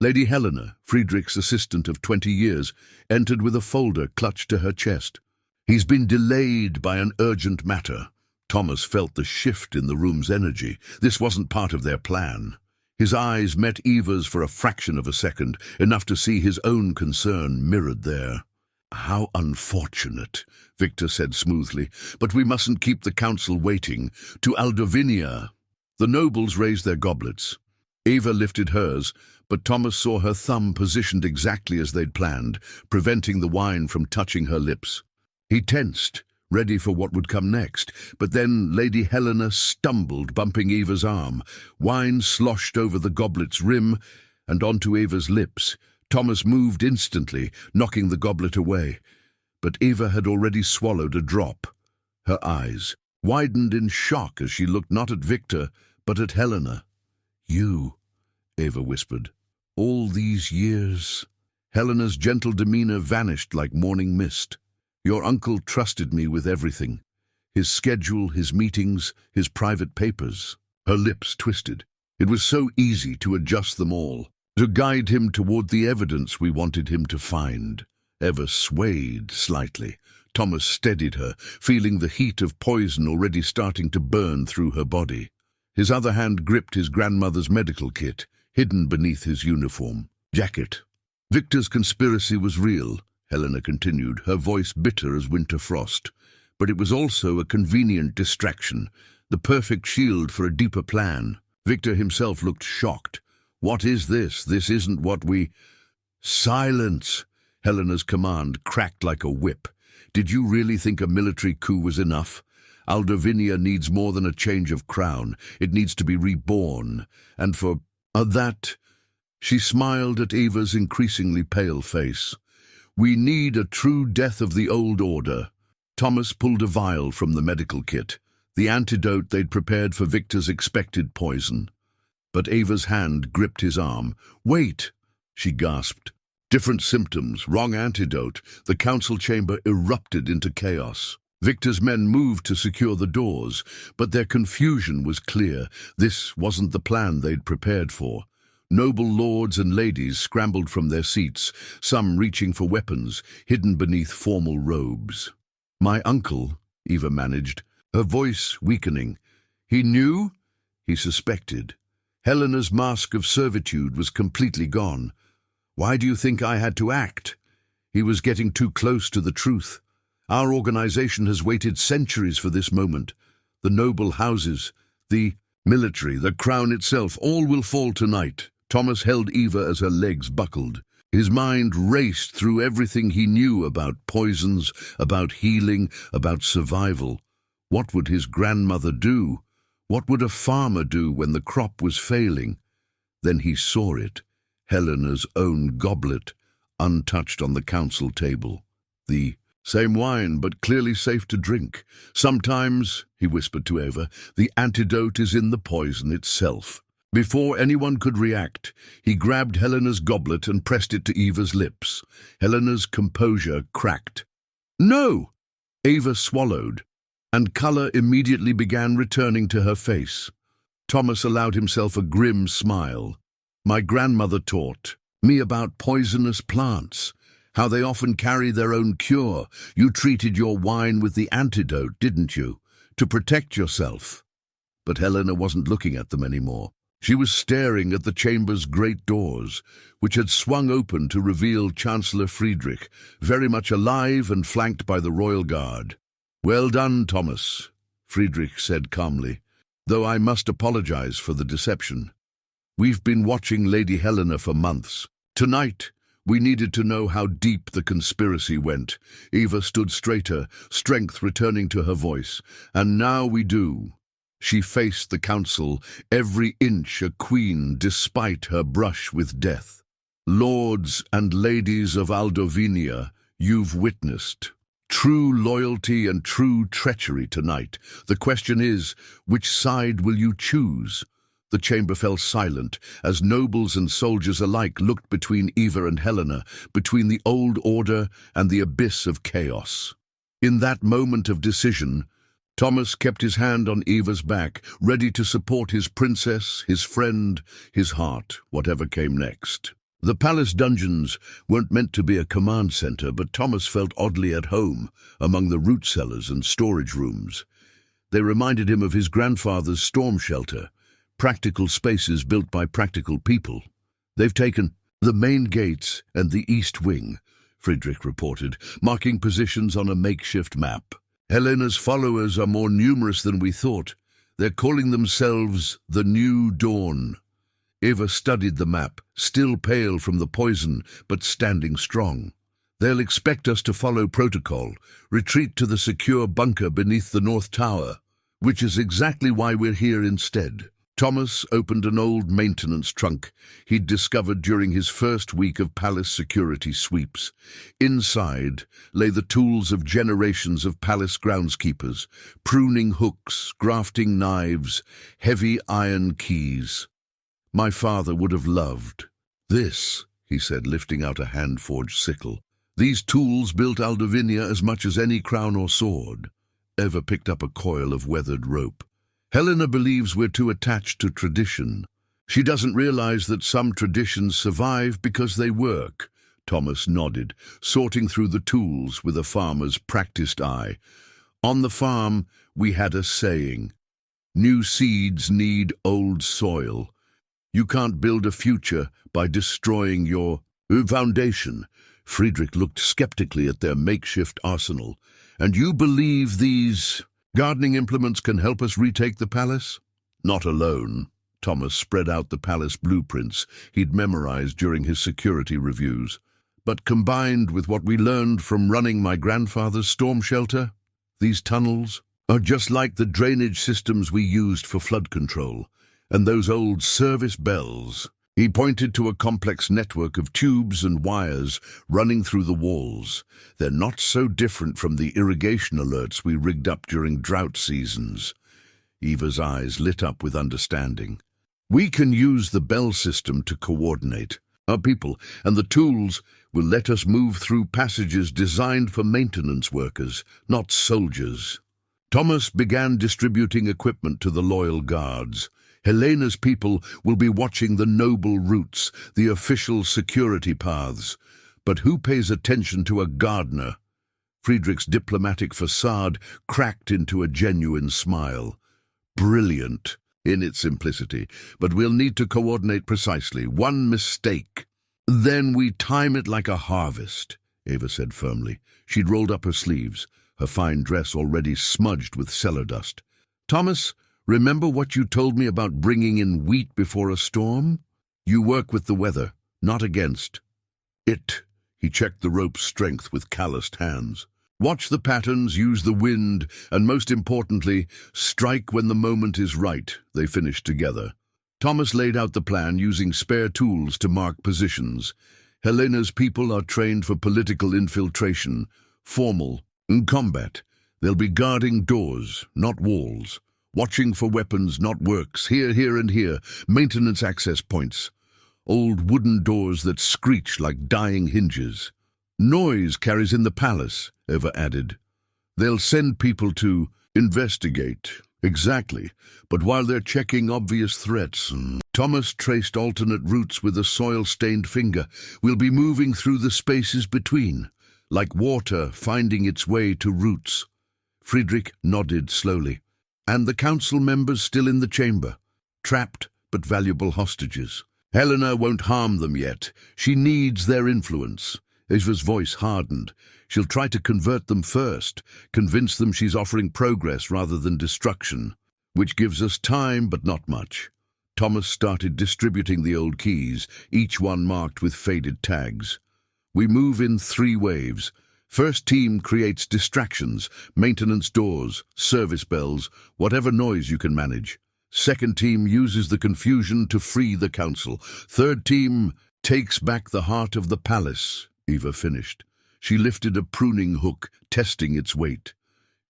Lady Helena, Friedrich's assistant of 20 years, entered with a folder clutched to her chest. He's been delayed by an urgent matter. Thomas felt the shift in the room's energy. This wasn't part of their plan. His eyes met Eva's for a fraction of a second, enough to see his own concern mirrored there. How unfortunate, Victor said smoothly. But we mustn't keep the council waiting. To Aldovinia. The nobles raised their goblets. Eva lifted hers, but Thomas saw her thumb positioned exactly as they'd planned, preventing the wine from touching her lips. He tensed, ready for what would come next, but then Lady Helena stumbled, bumping Eva's arm. Wine sloshed over the goblet's rim and onto Eva's lips. Thomas moved instantly, knocking the goblet away. But Eva had already swallowed a drop. Her eyes widened in shock as she looked not at Victor, but at Helena. "You," Eva whispered. "All these years." Helena's gentle demeanor vanished like morning mist. "Your uncle trusted me with everything. His schedule, his meetings, his private papers." Her lips twisted. It was so easy to adjust them all, to guide him toward the evidence we wanted him to find. Eva swayed slightly. Thomas steadied her, feeling the heat of poison already starting to burn through her body. His other hand gripped his grandmother's medical kit, hidden beneath his uniform jacket. Victor's conspiracy was real, Helena continued, her voice bitter as winter frost. But it was also a convenient distraction, the perfect shield for a deeper plan. Victor himself looked shocked. "What is this? This isn't what we—" "Silence!" Helena's command cracked like a whip. "Did you really think a military coup was enough? Aldovinia needs more than a change of crown. It needs to be reborn. And for that—" She smiled at Eva's increasingly pale face. "We need a true death of the old order." Thomas pulled a vial from the medical kit, the antidote they'd prepared for Victor's expected poison. But Eva's hand gripped his arm. "Wait!" she gasped. Different symptoms, wrong antidote. The council chamber erupted into chaos. Victor's men moved to secure the doors, but their confusion was clear. This wasn't the plan they'd prepared for. Noble lords and ladies scrambled from their seats, some reaching for weapons, hidden beneath formal robes. "My uncle," Eva managed, her voice weakening. "He knew?" He suspected. Helena's mask of servitude was completely gone. "Why do you think I had to act?" He was getting too close to the truth. "Our organization has waited centuries for this moment. The noble houses, the military, the crown itself, all will fall tonight." Thomas held Eva as her legs buckled. His mind raced through everything he knew about poisons, about healing, about survival. What would his grandmother do? What would a farmer do when the crop was failing? Then he saw it, Helena's own goblet, untouched on the council table. The same wine, but clearly safe to drink. "Sometimes," he whispered to Eva, "the antidote is in the poison itself." Before anyone could react, he grabbed Helena's goblet and pressed it to Eva's lips. Helena's composure cracked. "No!" Eva swallowed, and colour immediately began returning to her face. Thomas allowed himself a grim smile. "My grandmother taught me about poisonous plants, how they often carry their own cure. You treated your wine with the antidote, didn't you? To protect yourself." But Helena wasn't looking at them anymore. She was staring at the chamber's great doors, which had swung open to reveal Chancellor Friedrich, very much alive and flanked by the royal guard. "Well done, Thomas," Friedrich said calmly, "though I must apologize for the deception. We've been watching Lady Helena for months. Tonight, we needed to know how deep the conspiracy went." Eva stood straighter, strength returning to her voice. "And now we do." She faced the council, every inch a queen despite her brush with death. "Lords and ladies of Aldovinia, you've witnessed true loyalty and true treachery tonight. The question is, which side will you choose?" The chamber fell silent as nobles and soldiers alike looked between Eva and Helena, between the old order and the abyss of chaos. In that moment of decision, Thomas kept his hand on Eva's back, ready to support his princess, his friend, his heart, whatever came next. The palace dungeons weren't meant to be a command center, but Thomas felt oddly at home among the root cellars and storage rooms. They reminded him of his grandfather's storm shelter, practical spaces built by practical people. "They've taken the main gates and the east wing," Friedrich reported, marking positions on a makeshift map. Helena's followers are more numerous than we thought. They're calling themselves the New Dawn. Eva studied the map, still pale from the poison, but standing strong. They'll expect us to follow protocol, retreat to the secure bunker beneath the North Tower, which is exactly why we're here instead. Thomas opened an old maintenance trunk he'd discovered during his first week of palace security sweeps. Inside lay the tools of generations of palace groundskeepers, pruning hooks, grafting knives, heavy iron keys. My father would have loved this, he said, lifting out a hand-forged sickle. These tools built Aldovinia as much as any crown or sword. Eva picked up a coil of weathered rope. Helena believes we're too attached to tradition. She doesn't realize that some traditions survive because they work. Thomas nodded, sorting through the tools with a farmer's practiced eye. On the farm, we had a saying, "New seeds need old soil." You can't build a future by destroying your foundation. Friedrich looked skeptically at their makeshift arsenal. And you believe these gardening implements can help us retake the palace? Not alone. Thomas spread out the palace blueprints he'd memorized during his security reviews. But combined with what we learned from running my grandfather's storm shelter, these tunnels are just like the drainage systems we used for flood control, and those old service bells. He pointed to a complex network of tubes and wires running through the walls. They're not so different from the irrigation alerts we rigged up during drought seasons. Eva's eyes lit up with understanding. We can use the bell system to coordinate our people, and the tools will let us move through passages designed for maintenance workers, not soldiers. Thomas began distributing equipment to the loyal guards. Helena's people will be watching the noble routes, the official security paths. But who pays attention to a gardener? Friedrich's diplomatic facade cracked into a genuine smile. Brilliant in its simplicity, but we'll need to coordinate precisely. One mistake. Then we time it like a harvest, Eva said firmly. She'd rolled up her sleeves, her fine dress already smudged with cellar dust. Thomas, remember what you told me about bringing in wheat before a storm? You work with the weather, not against it. He checked the rope's strength with calloused hands. Watch the patterns, use the wind, and most importantly, strike when the moment is right, they finished together. Thomas laid out the plan using spare tools to mark positions. Helena's people are trained for political infiltration, formal, and combat. They'll be guarding doors, not walls. Watching for weapons, not works, here, and here, maintenance access points. Old wooden doors that screech like dying hinges. Noise carries in the palace, Eva added. They'll send people to investigate. Exactly, but while they're checking obvious threats, Thomas traced alternate routes with a soil-stained finger. We'll be moving through the spaces between, like water finding its way to roots. Friedrich nodded slowly. And the council members still in the chamber, trapped but valuable hostages. Helena won't harm them yet. She needs their influence. Eva's voice hardened. She'll try to convert them first, convince them she's offering progress rather than destruction, which gives us time but not much. Thomas started distributing the old keys, each one marked with faded tags. We move in 3 waves. First team creates distractions, maintenance doors, service bells, whatever noise you can manage. Second team uses the confusion to free the council. Third team takes back the heart of the palace, Eva finished. She lifted a pruning hook, testing its weight.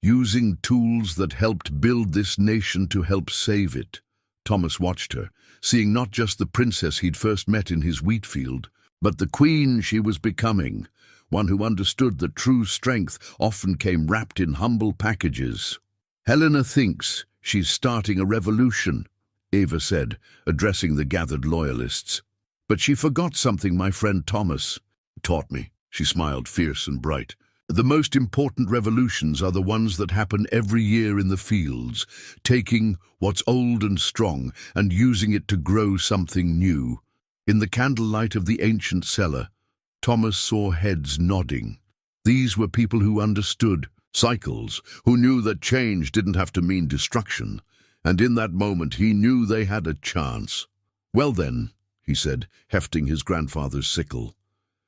Using tools that helped build this nation to help save it. Thomas watched her, seeing not just the princess he'd first met in his wheat field, but the queen she was becoming. One who understood that true strength often came wrapped in humble packages. Helena thinks she's starting a revolution, Eva said, addressing the gathered loyalists. But she forgot something my friend Thomas taught me. She smiled, fierce and bright. The most important revolutions are the ones that happen every year in the fields, taking what's old and strong and using it to grow something new. In the candlelight of the ancient cellar, Thomas saw heads nodding. These were people who understood cycles, who knew that change didn't have to mean destruction, and in that moment he knew they had a chance. "Well then," he said, hefting his grandfather's sickle,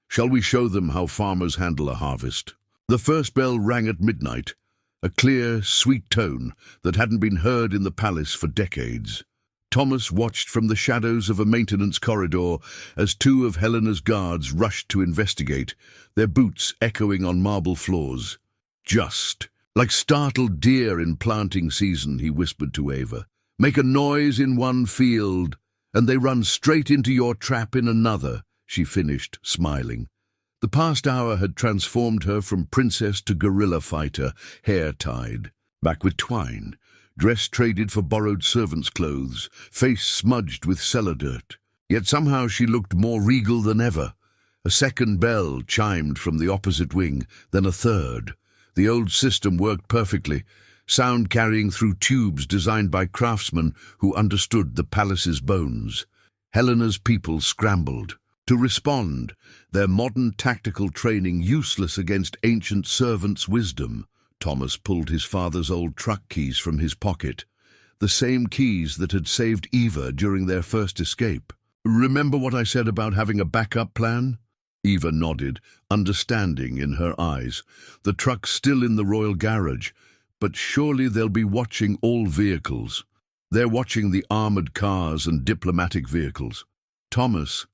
"shall we show them how farmers handle a harvest?" The first bell rang at midnight, a clear, sweet tone that hadn't been heard in the palace for decades. Thomas watched from the shadows of a maintenance corridor as two of Helena's guards rushed to investigate, their boots echoing on marble floors. "Just like startled deer in planting season," he whispered to Ava. "Make a noise in one field, and they run straight into your trap in another," she finished, smiling. The past hour had transformed her from princess to guerrilla fighter, hair tied, back with twine, dress traded for borrowed servants' clothes, face smudged with cellar dirt. Yet somehow she looked more regal than ever. A second bell chimed from the opposite wing, then a third. The old system worked perfectly, sound carrying through tubes designed by craftsmen who understood the palace's bones. Helena's people scrambled to respond, their modern tactical training useless against ancient servants' wisdom. Thomas pulled his father's old truck keys from his pocket, the same keys that had saved Eva during their first escape. "Remember what I said about having a backup plan?" Eva nodded, understanding in her eyes. "The truck's still in the royal garage, but surely they'll be watching all vehicles. They're watching the armored cars and diplomatic vehicles." Thomas,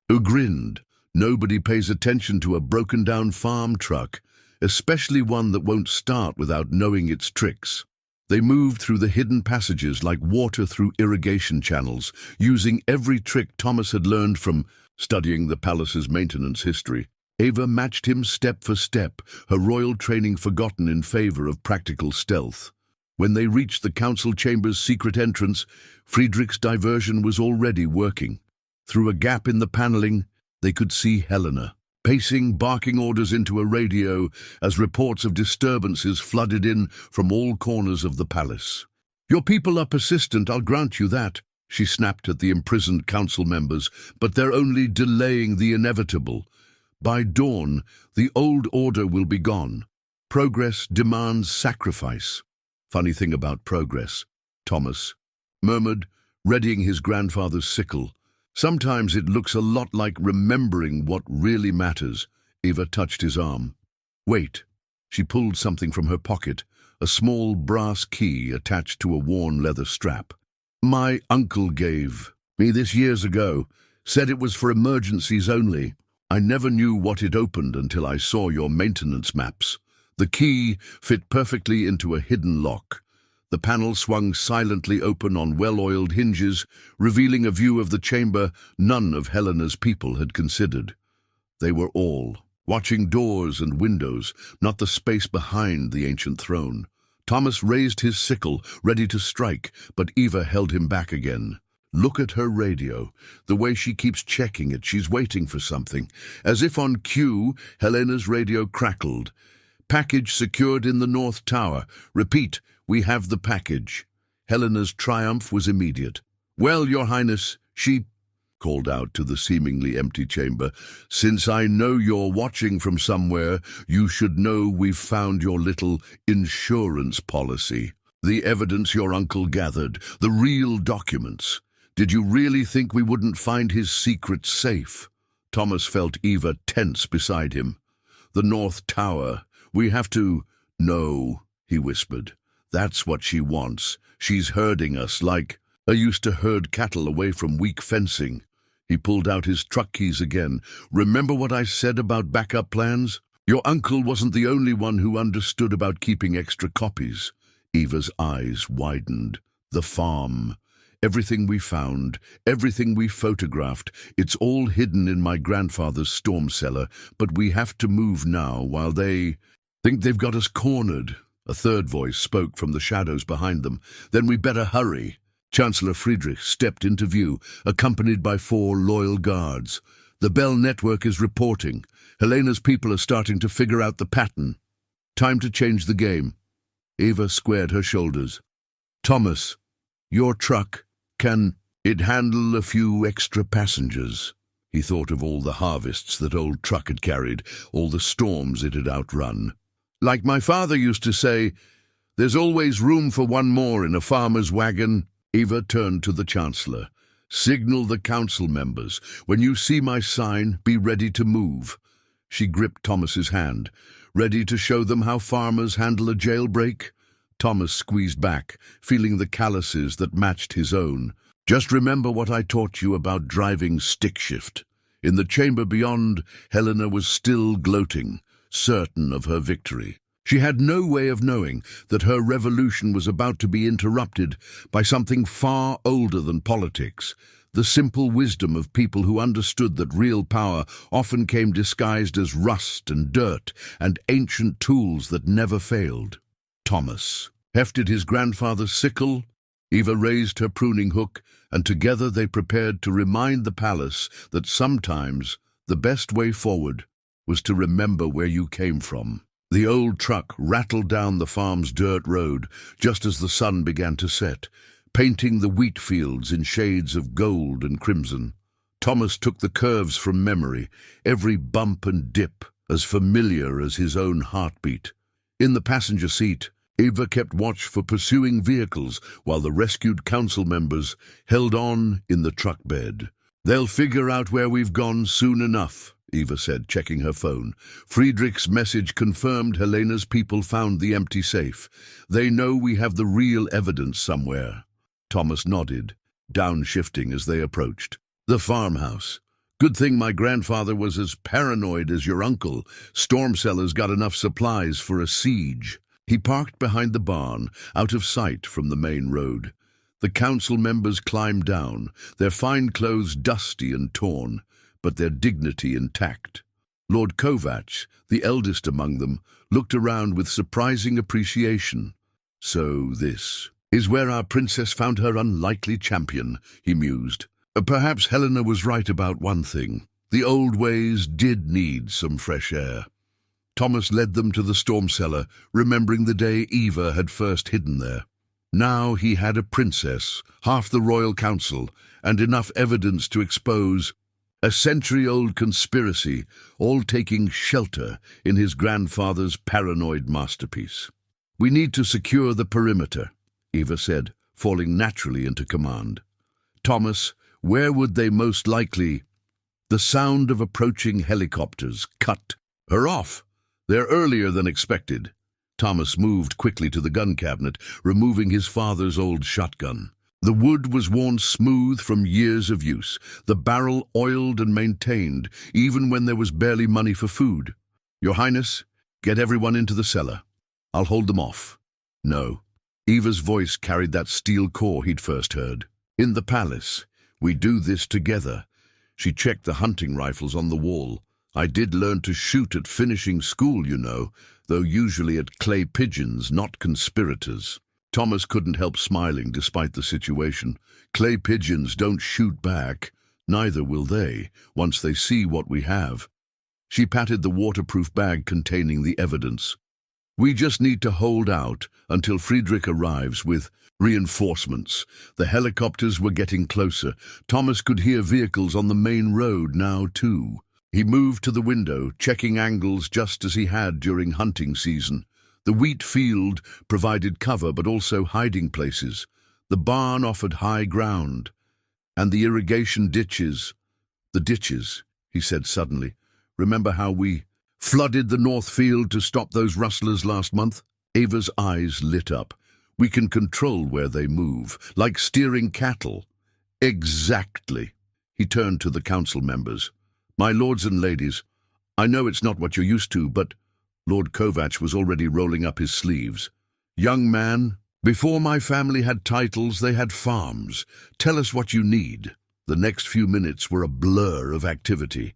who grinned. Nobody pays attention to a broken-down farm truck, especially one that won't start without knowing its tricks. They moved through the hidden passages like water through irrigation channels, using every trick Thomas had learned from studying the palace's maintenance history. Ava matched him step for step, her royal training forgotten in favor of practical stealth. When they reached the council chamber's secret entrance, Friedrich's diversion was already working. Through a gap in the paneling, they could see Helena, pacing, barking orders into a radio as reports of disturbances flooded in from all corners of the palace. "Your people are persistent, I'll grant you that," she snapped at the imprisoned council members, "but they're only delaying the inevitable. By dawn, the old order will be gone. Progress demands sacrifice." "Funny thing about progress," Thomas murmured, readying his grandfather's sickle. "Sometimes it looks a lot like remembering what really matters." Eva touched his arm. "Wait." She pulled something from her pocket, a small brass key attached to a worn leather strap. "My uncle gave me this years ago, said it was for emergencies only. I never knew what it opened until I saw your maintenance maps." The key fit perfectly into a hidden lock. The panel swung silently open on well-oiled hinges, revealing a view of the chamber none of Helena's people had considered. They were all watching doors and windows, not the space behind the ancient throne. Thomas raised his sickle, ready to strike, but Eva held him back again. "Look at her radio. The way she keeps checking it, she's waiting for something." As if on cue, Helena's radio crackled. "Package secured in the North Tower. Repeat, we have the package." Helena's triumph was immediate. "Well, Your Highness," she called out to the seemingly empty chamber, "since I know you're watching from somewhere, you should know we've found your little insurance policy. The evidence your uncle gathered, the real documents. Did you really think we wouldn't find his secret safe?" Thomas felt Eva tense beside him. "The North Tower. We have to—" "No," he whispered. "That's what she wants. She's herding us like I used to herd cattle away from weak fencing." He pulled out his truck keys again. "Remember what I said about backup plans? Your uncle wasn't the only one who understood about keeping extra copies." Eva's eyes widened. "The farm. Everything we found, everything we photographed, it's all hidden in my grandfather's storm cellar, but we have to move now while they think they've got us cornered." A third voice spoke from the shadows behind them. "Then we better hurry." Chancellor Friedrich stepped into view, accompanied by 4 loyal guards. "The Bell network is reporting. Helena's people are starting to figure out the pattern. Time to change the game." Eva squared her shoulders. "Thomas, your truck, can it handle a few extra passengers?" He thought of all the harvests that old Truck had carried, all the storms it had outrun. Like my father used to say, there's always room for one more in a farmer's wagon. Eva turned to the Chancellor. Signal the council members. When you see my sign, be ready to move. She gripped Thomas's hand. Ready to show them how farmers handle a jailbreak? Thomas squeezed back, feeling the calluses that matched his own. Just remember what I taught you about driving stick shift. In the chamber beyond, Helena was still gloating, certain of her victory. She had no way of knowing that her revolution was about to be interrupted by something far older than politics, the simple wisdom of people who understood that real power often came disguised as rust and dirt and ancient tools that never failed. Thomas hefted his grandfather's sickle. Eva raised her pruning hook, and together they prepared to remind the palace that sometimes the best way forward was to remember where you came from. The old truck rattled down the farm's dirt road just as the sun began to set, painting the wheat fields in shades of gold and crimson. Thomas took the curves from memory, every bump and dip as familiar as his own heartbeat. In the passenger seat, Eva kept watch for pursuing vehicles while the rescued council members held on in the truck bed. They'll figure out where we've gone soon enough, Eva said, checking her phone. Friedrich's message confirmed Helena's people found the empty safe. They know we have the real evidence somewhere. Thomas nodded, downshifting as they approached. The farmhouse. Good thing my grandfather was as paranoid as your uncle. Storm cellars got enough supplies for a siege. He parked behind the barn, out of sight from the main road. The council members climbed down, their fine clothes dusty and torn, but their dignity intact. Lord Kovacs, the eldest among them, looked around with surprising appreciation. So this is where our princess found her unlikely champion, he mused. Perhaps Helena was right about one thing. The old ways did need some fresh air. Thomas led them to the storm cellar, remembering the day Eva had first hidden there. Now he had a princess, half the royal council, and enough evidence to expose a century-old conspiracy, all taking shelter in his grandfather's paranoid masterpiece. We need to secure the perimeter, Eva said, falling naturally into command. Thomas, where would they most likely? The sound of approaching helicopters cut her off. They're earlier than expected. Thomas moved quickly to the gun cabinet, removing his father's old shotgun. The wood was worn smooth from years of use, the barrel oiled and maintained, even when there was barely money for food. Your Highness, get everyone into the cellar. I'll hold them off. No. Eva's voice carried that steel core he'd first heard. In the palace, we do this together. She checked the hunting rifles on the wall. I did learn to shoot at finishing school, you know, though usually at clay pigeons, not conspirators. Thomas couldn't help smiling despite the situation. Clay pigeons don't shoot back. Neither will they, once they see what we have. She patted the waterproof bag containing the evidence. We just need to hold out until Friedrich arrives with reinforcements. The helicopters were getting closer. Thomas could hear vehicles on the main road now, too. He moved to the window, checking angles just as he had during hunting season. The wheat field provided cover but also hiding places. The barn offered high ground. And the irrigation ditches. The ditches, he said suddenly. Remember how we flooded the north field to stop those rustlers last month? Eva's eyes lit up. We can control where they move, like steering cattle. Exactly. He turned to the council members. My lords and ladies, I know it's not what you're used to, but Lord Kovacs was already rolling up his sleeves. Young man, before my family had titles, they had farms. Tell us what you need. The next few minutes were a blur of activity.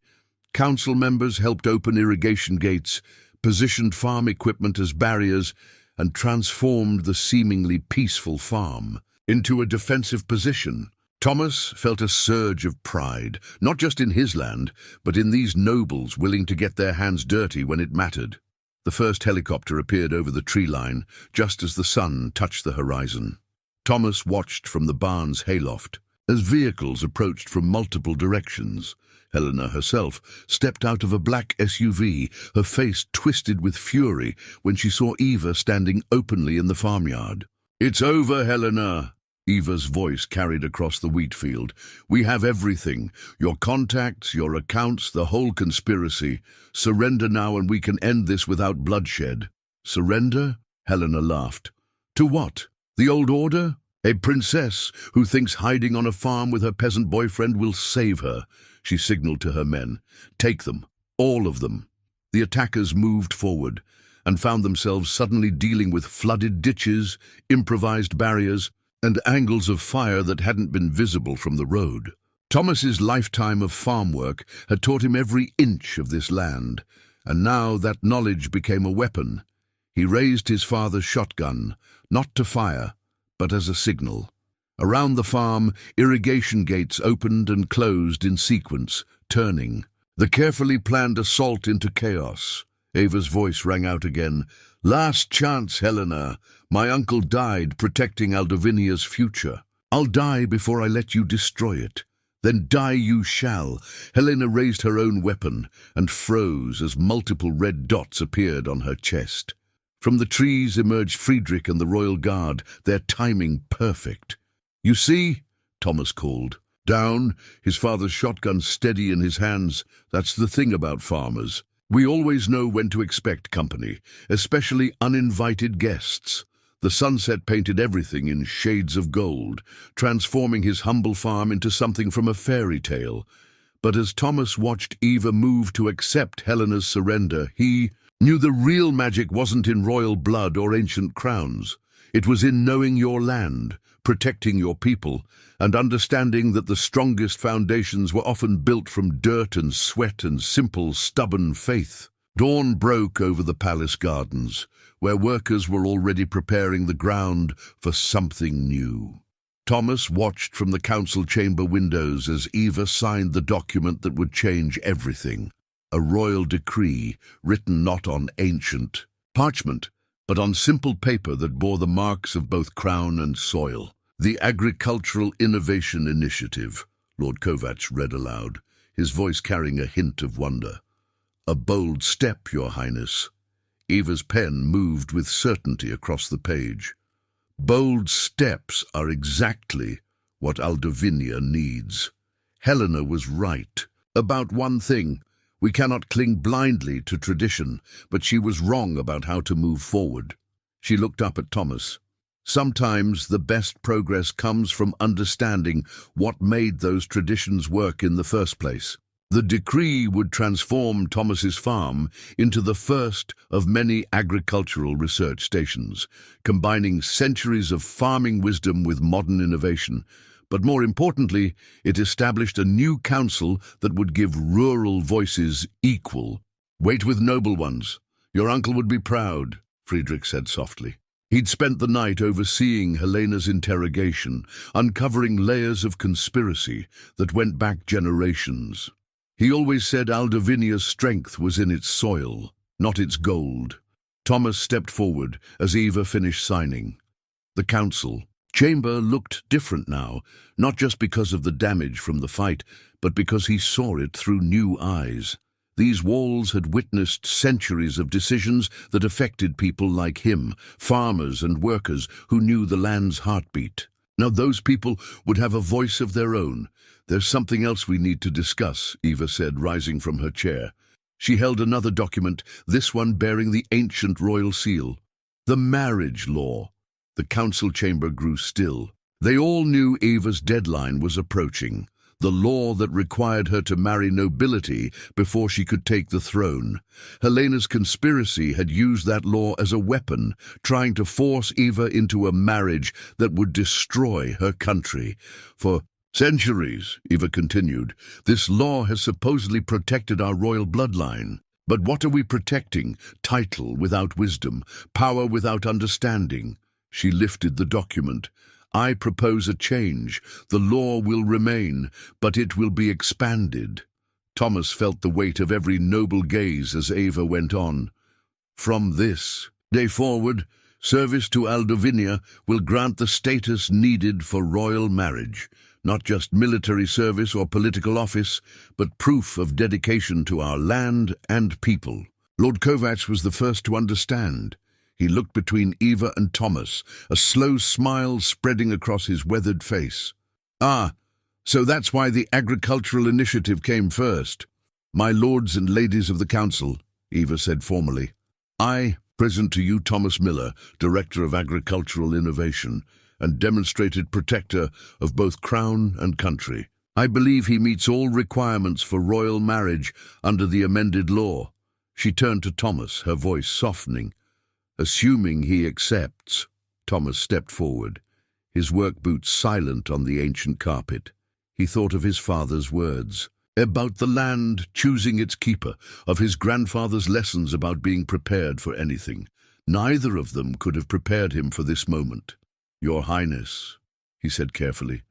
Council members helped open irrigation gates, positioned farm equipment as barriers, and transformed the seemingly peaceful farm into a defensive position. Thomas felt a surge of pride, not just in his land, but in these nobles willing to get their hands dirty when it mattered. The first helicopter appeared over the tree line, just as the sun touched the horizon. Thomas watched from the barn's hayloft. As vehicles approached from multiple directions, Helena herself stepped out of a black SUV, her face twisted with fury when she saw Eva standing openly in the farmyard. "It's over, Helena," Eva's voice carried across the wheat field. "We have everything. Your contacts, your accounts, the whole conspiracy. Surrender now and we can end this without bloodshed." "Surrender?" Helena laughed. "To what? The old order? A princess who thinks hiding on a farm with her peasant boyfriend will save her." She signaled to her men. "Take them, all of them." The attackers moved forward and found themselves suddenly dealing with flooded ditches, improvised barriers, and angles of fire that hadn't been visible from the road. Thomas's lifetime of farm work had taught him every inch of this land, and now that knowledge became a weapon. He raised his father's shotgun, not to fire, but as a signal. Around the farm, irrigation gates opened and closed in sequence, turning. The carefully planned assault into chaos. Ava's voice rang out again. "Last chance, Helena. My uncle died protecting Aldovinia's future. I'll die before I let you destroy it. Then die you shall." Helena raised her own weapon and froze as multiple red dots appeared on her chest. From the trees emerged Friedrich and the Royal Guard, their timing perfect. "You see?" Thomas called. Down, his father's shotgun steady in his hands. "That's the thing about farmers. We always know when to expect company, especially uninvited guests." The sunset painted everything in shades of gold, transforming his humble farm into something from a fairy tale. But as Thomas watched Eva move to accept Helena's surrender, he knew the real magic wasn't in royal blood or ancient crowns. It was in knowing your land, protecting your people, and understanding that the strongest foundations were often built from dirt and sweat and simple, stubborn faith. Dawn broke over the palace gardens, where workers were already preparing the ground for something new. Thomas watched from the council chamber windows as Eva signed the document that would change everything. A royal decree, written not on ancient parchment, but on simple paper that bore the marks of both crown and soil. "The Agricultural Innovation Initiative," Lord Kovacs read aloud, his voice carrying a hint of wonder. "A bold step, Your Highness." Eva's pen moved with certainty across the page. "Bold steps are exactly what Aldovinia needs." Helena was right about one thing. We cannot cling blindly to tradition, but she was wrong about how to move forward. She looked up at Thomas. "Sometimes the best progress comes from understanding what made those traditions work in the first place." The decree would transform Thomas's farm into the first of many agricultural research stations, combining centuries of farming wisdom with modern innovation. But more importantly, it established a new council that would give rural voices equal. "Wait with noble ones. Your uncle would be proud," Friedrich said softly. He'd spent the night overseeing Helena's interrogation, uncovering layers of conspiracy that went back generations. He always said Aldovinia's strength was in its soil, not its gold. Thomas stepped forward as Eva finished signing. The council chamber looked different now, not just because of the damage from the fight, but because he saw it through new eyes. These walls had witnessed centuries of decisions that affected people like him, farmers and workers who knew the land's heartbeat. Now those people would have a voice of their own. "There's something else we need to discuss," Eva said, rising from her chair. She held another document, this one bearing the ancient royal seal. "The marriage law." The council chamber grew still. They all knew Eva's deadline was approaching. The law that required her to marry nobility before she could take the throne. Helena's conspiracy had used that law as a weapon, trying to force Eva into a marriage that would destroy her country. "For centuries," Eva continued, "this law has supposedly protected our royal bloodline. But what are we protecting? Title without wisdom, power without understanding." She lifted the document. "I propose a change. The law will remain, but it will be expanded." Thomas felt the weight of every noble gaze as Eva went on. "From this day forward, service to Aldovinia will grant the status needed for royal marriage. Not just military service or political office, but proof of dedication to our land and people. Lord Kovacs was the first to understand. He looked between Eva and Thomas, a slow smile spreading across his weathered face. "Ah, so that's why the agricultural initiative came first. My lords and ladies of the council," Eva said formally. "I present to you Thomas Miller, Director of Agricultural Innovation, and demonstrated protector of both crown and country. I believe he meets all requirements for royal marriage under the amended law." She turned to Thomas, her voice softening. "Assuming he accepts." Thomas stepped forward, his work boots silent on the ancient carpet. He thought of his father's words, about the land choosing its keeper, of his grandfather's lessons about being prepared for anything. Neither of them could have prepared him for this moment. "Your Highness," he said carefully,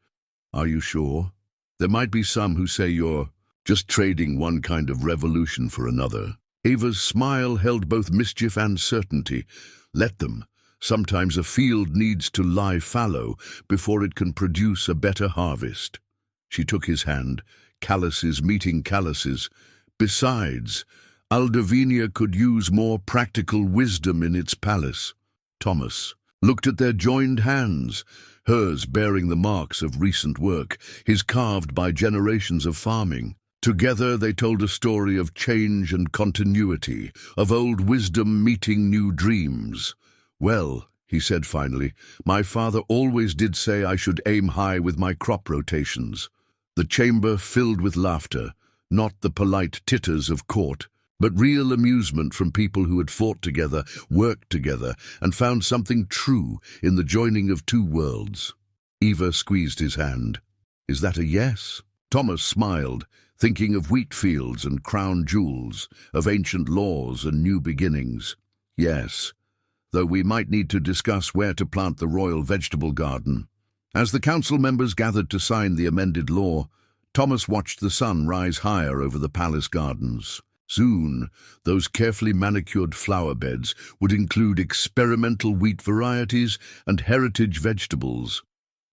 "are you sure? There might be some who say you're just trading one kind of revolution for another." Eva's smile held both mischief and certainty. "Let them. Sometimes a field needs to lie fallow before it can produce a better harvest." She took his hand, calluses meeting calluses. "Besides, Aldavinia could use more practical wisdom in its palace." Thomas looked at their joined hands, hers bearing the marks of recent work, his carved by generations of farming. Together they told a story of change and continuity, of old wisdom meeting new dreams. "Well," he said finally, "my father always did say I should aim high with my crop rotations." The chamber filled with laughter, not the polite titters of court, but real amusement from people who had fought together, worked together, and found something true in the joining of two worlds. Eva squeezed his hand. "Is that a yes?" Thomas smiled, thinking of wheat fields and crown jewels, of ancient laws and new beginnings. "Yes, though we might need to discuss where to plant the royal vegetable garden." As the council members gathered to sign the amended law, Thomas watched the sun rise higher over the palace gardens. Soon, those carefully manicured flower beds would include experimental wheat varieties and heritage vegetables.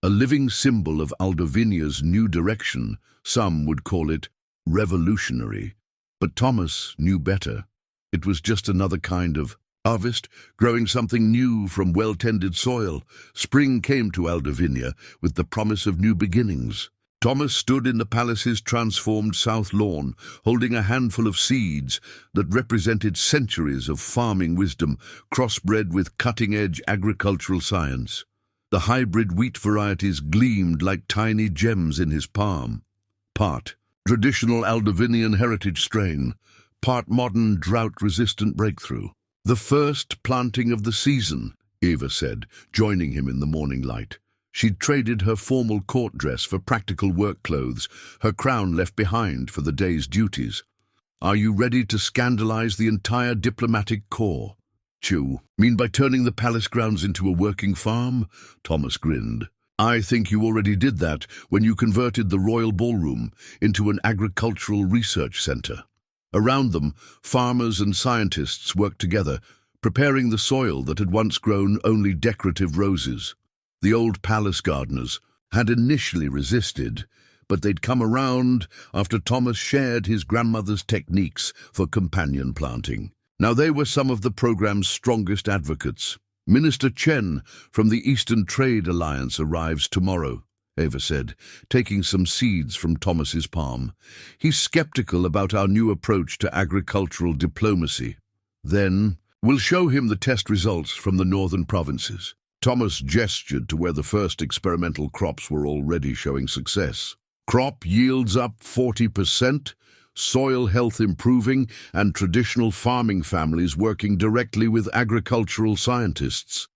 A living symbol of Aldovinia's new direction, some would call it revolutionary. But Thomas knew better. It was just another kind of harvest, growing something new from well-tended soil. Spring came to Aldovinia with the promise of new beginnings. Thomas stood in the palace's transformed south lawn, holding a handful of seeds that represented centuries of farming wisdom, crossbred with cutting-edge agricultural science. The hybrid wheat varieties gleamed like tiny gems in his palm. Part traditional Aldovinian heritage strain, part modern drought-resistant breakthrough. "The first planting of the season," Eva said, joining him in the morning light. She'd traded her formal court dress for practical work clothes, her crown left behind for the day's duties. "Are you ready to scandalize the entire diplomatic corps?" "You mean by turning the palace grounds into a working farm?" Thomas grinned. "I think you already did that when you converted the royal ballroom into an agricultural research center. Around them, farmers and scientists worked together, preparing the soil that had once grown only decorative roses. The old palace gardeners had initially resisted, but they'd come around after Thomas shared his grandmother's techniques for companion planting. Now they were some of the program's strongest advocates. "Minister Chen from the Eastern Trade Alliance arrives tomorrow," Eva said, taking some seeds from Thomas's palm. "He's skeptical about our new approach to agricultural diplomacy. Then we'll show him the test results from the northern provinces." Thomas gestured to where the first experimental crops were already showing success. "Crop yields up 40%, soil health improving, and traditional farming families working directly with agricultural scientists.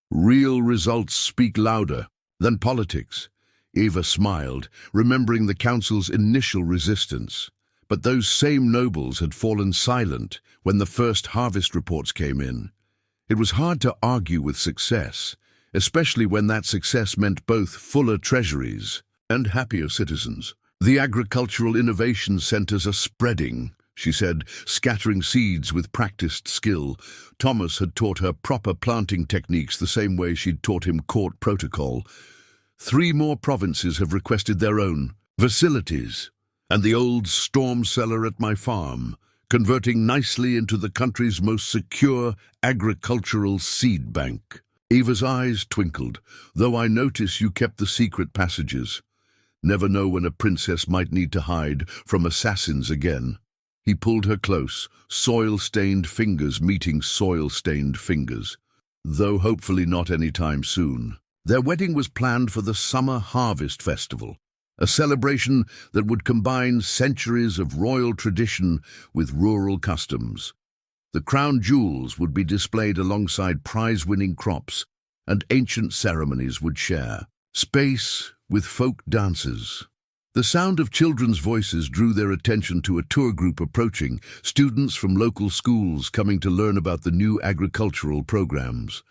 Real results speak louder than politics." Eva smiled, remembering the council's initial resistance. But those same nobles had fallen silent when the first harvest reports came in. It was hard to argue with success, especially when that success meant both fuller treasuries and happier citizens. "The agricultural innovation centers are spreading," she said, scattering seeds with practiced skill. Thomas had taught her proper planting techniques the same way she'd taught him court protocol. 3 more provinces have requested their own facilities, and the old storm cellar at my farm, converting nicely into the country's most secure agricultural seed bank. Eva's eyes twinkled. Though I notice you kept the secret passages. Never know when a princess might need to hide from assassins again. He pulled her close, soil-stained fingers meeting soil-stained fingers. Though hopefully not any time soon. Their wedding was planned for the Summer Harvest Festival, a celebration that would combine centuries of royal tradition with rural customs. The crown jewels would be displayed alongside prize-winning crops, and ancient ceremonies would share space with folk dances. The sound of children's voices drew their attention to a tour group approaching, students from local schools coming to learn about the new agricultural programs.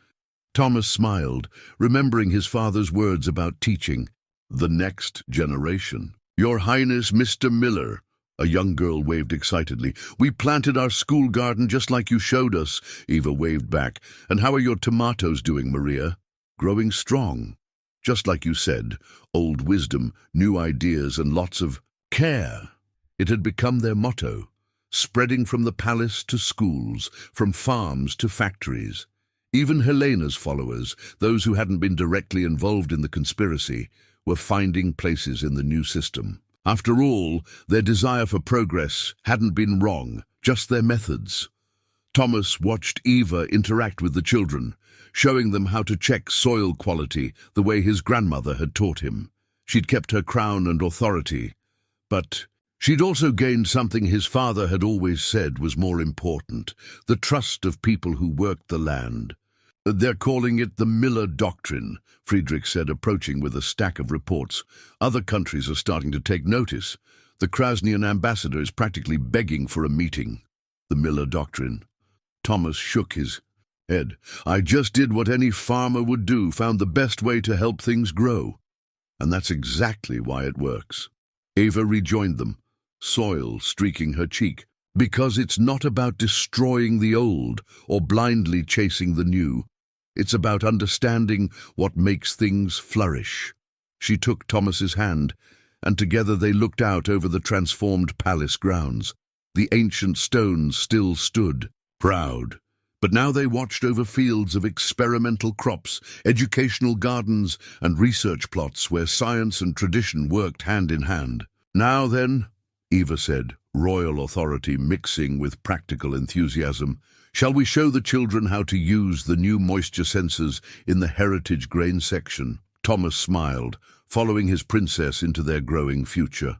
Thomas smiled, remembering his father's words about teaching the next generation. Your Highness, Mr. Miller, a young girl waved excitedly. We planted our school garden just like you showed us, Eva waved back. And how are your tomatoes doing, Maria? Growing strong. Just like you said, old wisdom, new ideas, and lots of care. It had become their motto, spreading from the palace to schools, from farms to factories. Even Helena's followers, those who hadn't been directly involved in the conspiracy, were finding places in the new system. After all, their desire for progress hadn't been wrong, just their methods. Thomas watched Eva interact with the children, showing them how to check soil quality the way his grandmother had taught him. She'd kept her crown and authority, but she'd also gained something his father had always said was more important, the trust of people who worked the land. They're calling it the Miller Doctrine, Friedrich said, approaching with a stack of reports. Other countries are starting to take notice. The Krasnian ambassador is practically begging for a meeting. The Miller Doctrine. Thomas shook his head. I just did what any farmer would do, found the best way to help things grow. And that's exactly why it works. Eva rejoined them, soil streaking her cheek. Because it's not about destroying the old or blindly chasing the new. It's about understanding what makes things flourish. She took Thomas's hand, and together they looked out over the transformed palace grounds. The ancient stones still stood, proud. But now they watched over fields of experimental crops, educational gardens, and research plots where science and tradition worked hand in hand. Now then, Eva said, royal authority mixing with practical enthusiasm, shall we show the children how to use the new moisture sensors in the heritage grain section? Thomas smiled, following his princess into their growing future.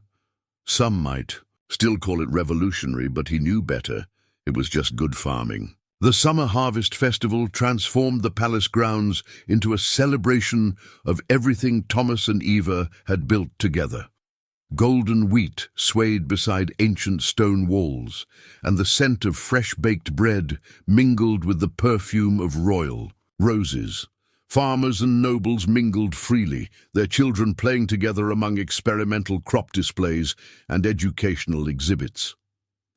Some might still call it revolutionary, but he knew better. It was just good farming. The Summer Harvest Festival transformed the palace grounds into a celebration of everything Thomas and Eva had built together. Golden wheat swayed beside ancient stone walls, and the scent of fresh-baked bread mingled with the perfume of royal roses. Farmers and nobles mingled freely, their children playing together among experimental crop displays and educational exhibits.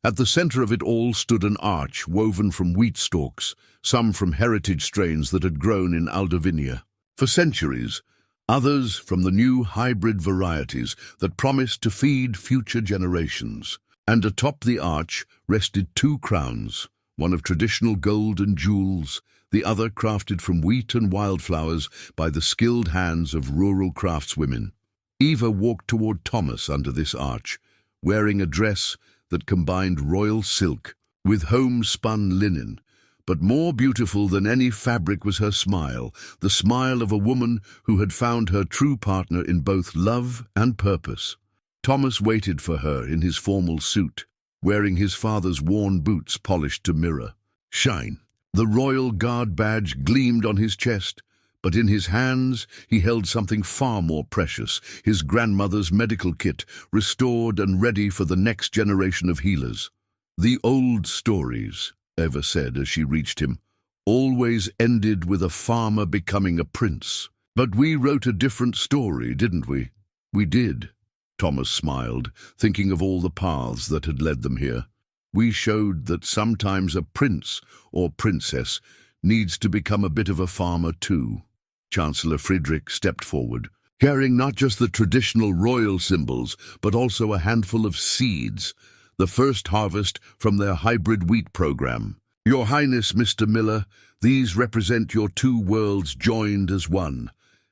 At the center of it all stood an arch woven from wheat stalks, some from heritage strains that had grown in Aldovinia for centuries, others from the new hybrid varieties that promised to feed future generations. And atop the arch rested 2 crowns, one of traditional gold and jewels, the other crafted from wheat and wildflowers by the skilled hands of rural craftswomen. Eva walked toward Thomas under this arch, wearing a dress that combined royal silk with homespun linen. But more beautiful than any fabric was her smile, the smile of a woman who had found her true partner in both love and purpose. Thomas waited for her in his formal suit, wearing his father's worn boots polished to mirror shine. The Royal Guard badge gleamed on his chest, but in his hands he held something far more precious, his grandmother's medical kit, restored and ready for the next generation of healers. The old stories, Eva said as she reached him, always ended with a farmer becoming a prince. But we wrote a different story, didn't we? We did. Thomas smiled, thinking of all the paths that had led them here. We showed that sometimes a prince or princess needs to become a bit of a farmer too. Chancellor Friedrich stepped forward, carrying not just the traditional royal symbols, but also a handful of seeds, the first harvest from their hybrid wheat program. Your Highness, Mr. Miller, these represent your two worlds joined as one.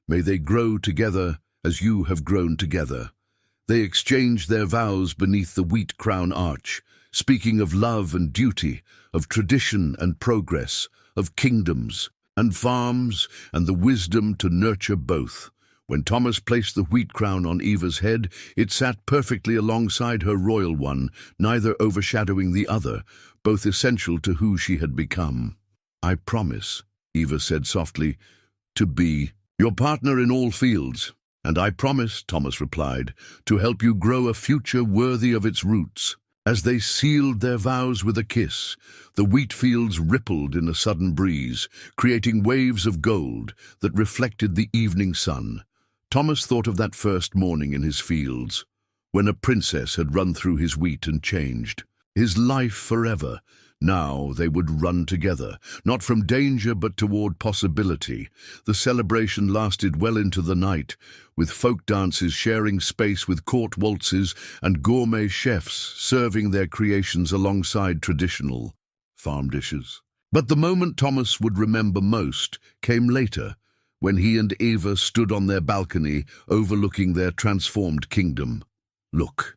May they grow together as you have grown together. They exchanged their vows beneath the wheat crown arch, speaking of love and duty, of tradition and progress, of kingdoms and farms, and the wisdom to nurture both. When Thomas placed the wheat crown on Eva's head, it sat perfectly alongside her royal one, neither overshadowing the other, both essential to who she had become. "I promise," Eva said softly, "to be your partner in all fields." "And I promise," Thomas replied, "to help you grow a future worthy of its roots." As they sealed their vows with a kiss, the wheat fields rippled in a sudden breeze, creating waves of gold that reflected the evening sun. Thomas thought of that first morning in his fields, when a princess had run through his wheat and changed his life forever. Now they would run together, not from danger but toward possibility. The celebration lasted well into the night, with folk dances sharing space with court waltzes and gourmet chefs serving their creations alongside traditional farm dishes. But the moment Thomas would remember most came later, when he and Eva stood on their balcony overlooking their transformed kingdom. "Look,"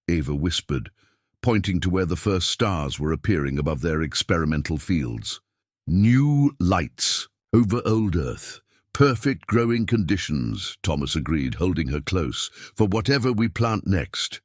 Eva whispered, pointing to where the first stars were appearing above their experimental fields. "New lights over old Earth. Perfect growing conditions," Thomas agreed, holding her close, "for whatever we plant next."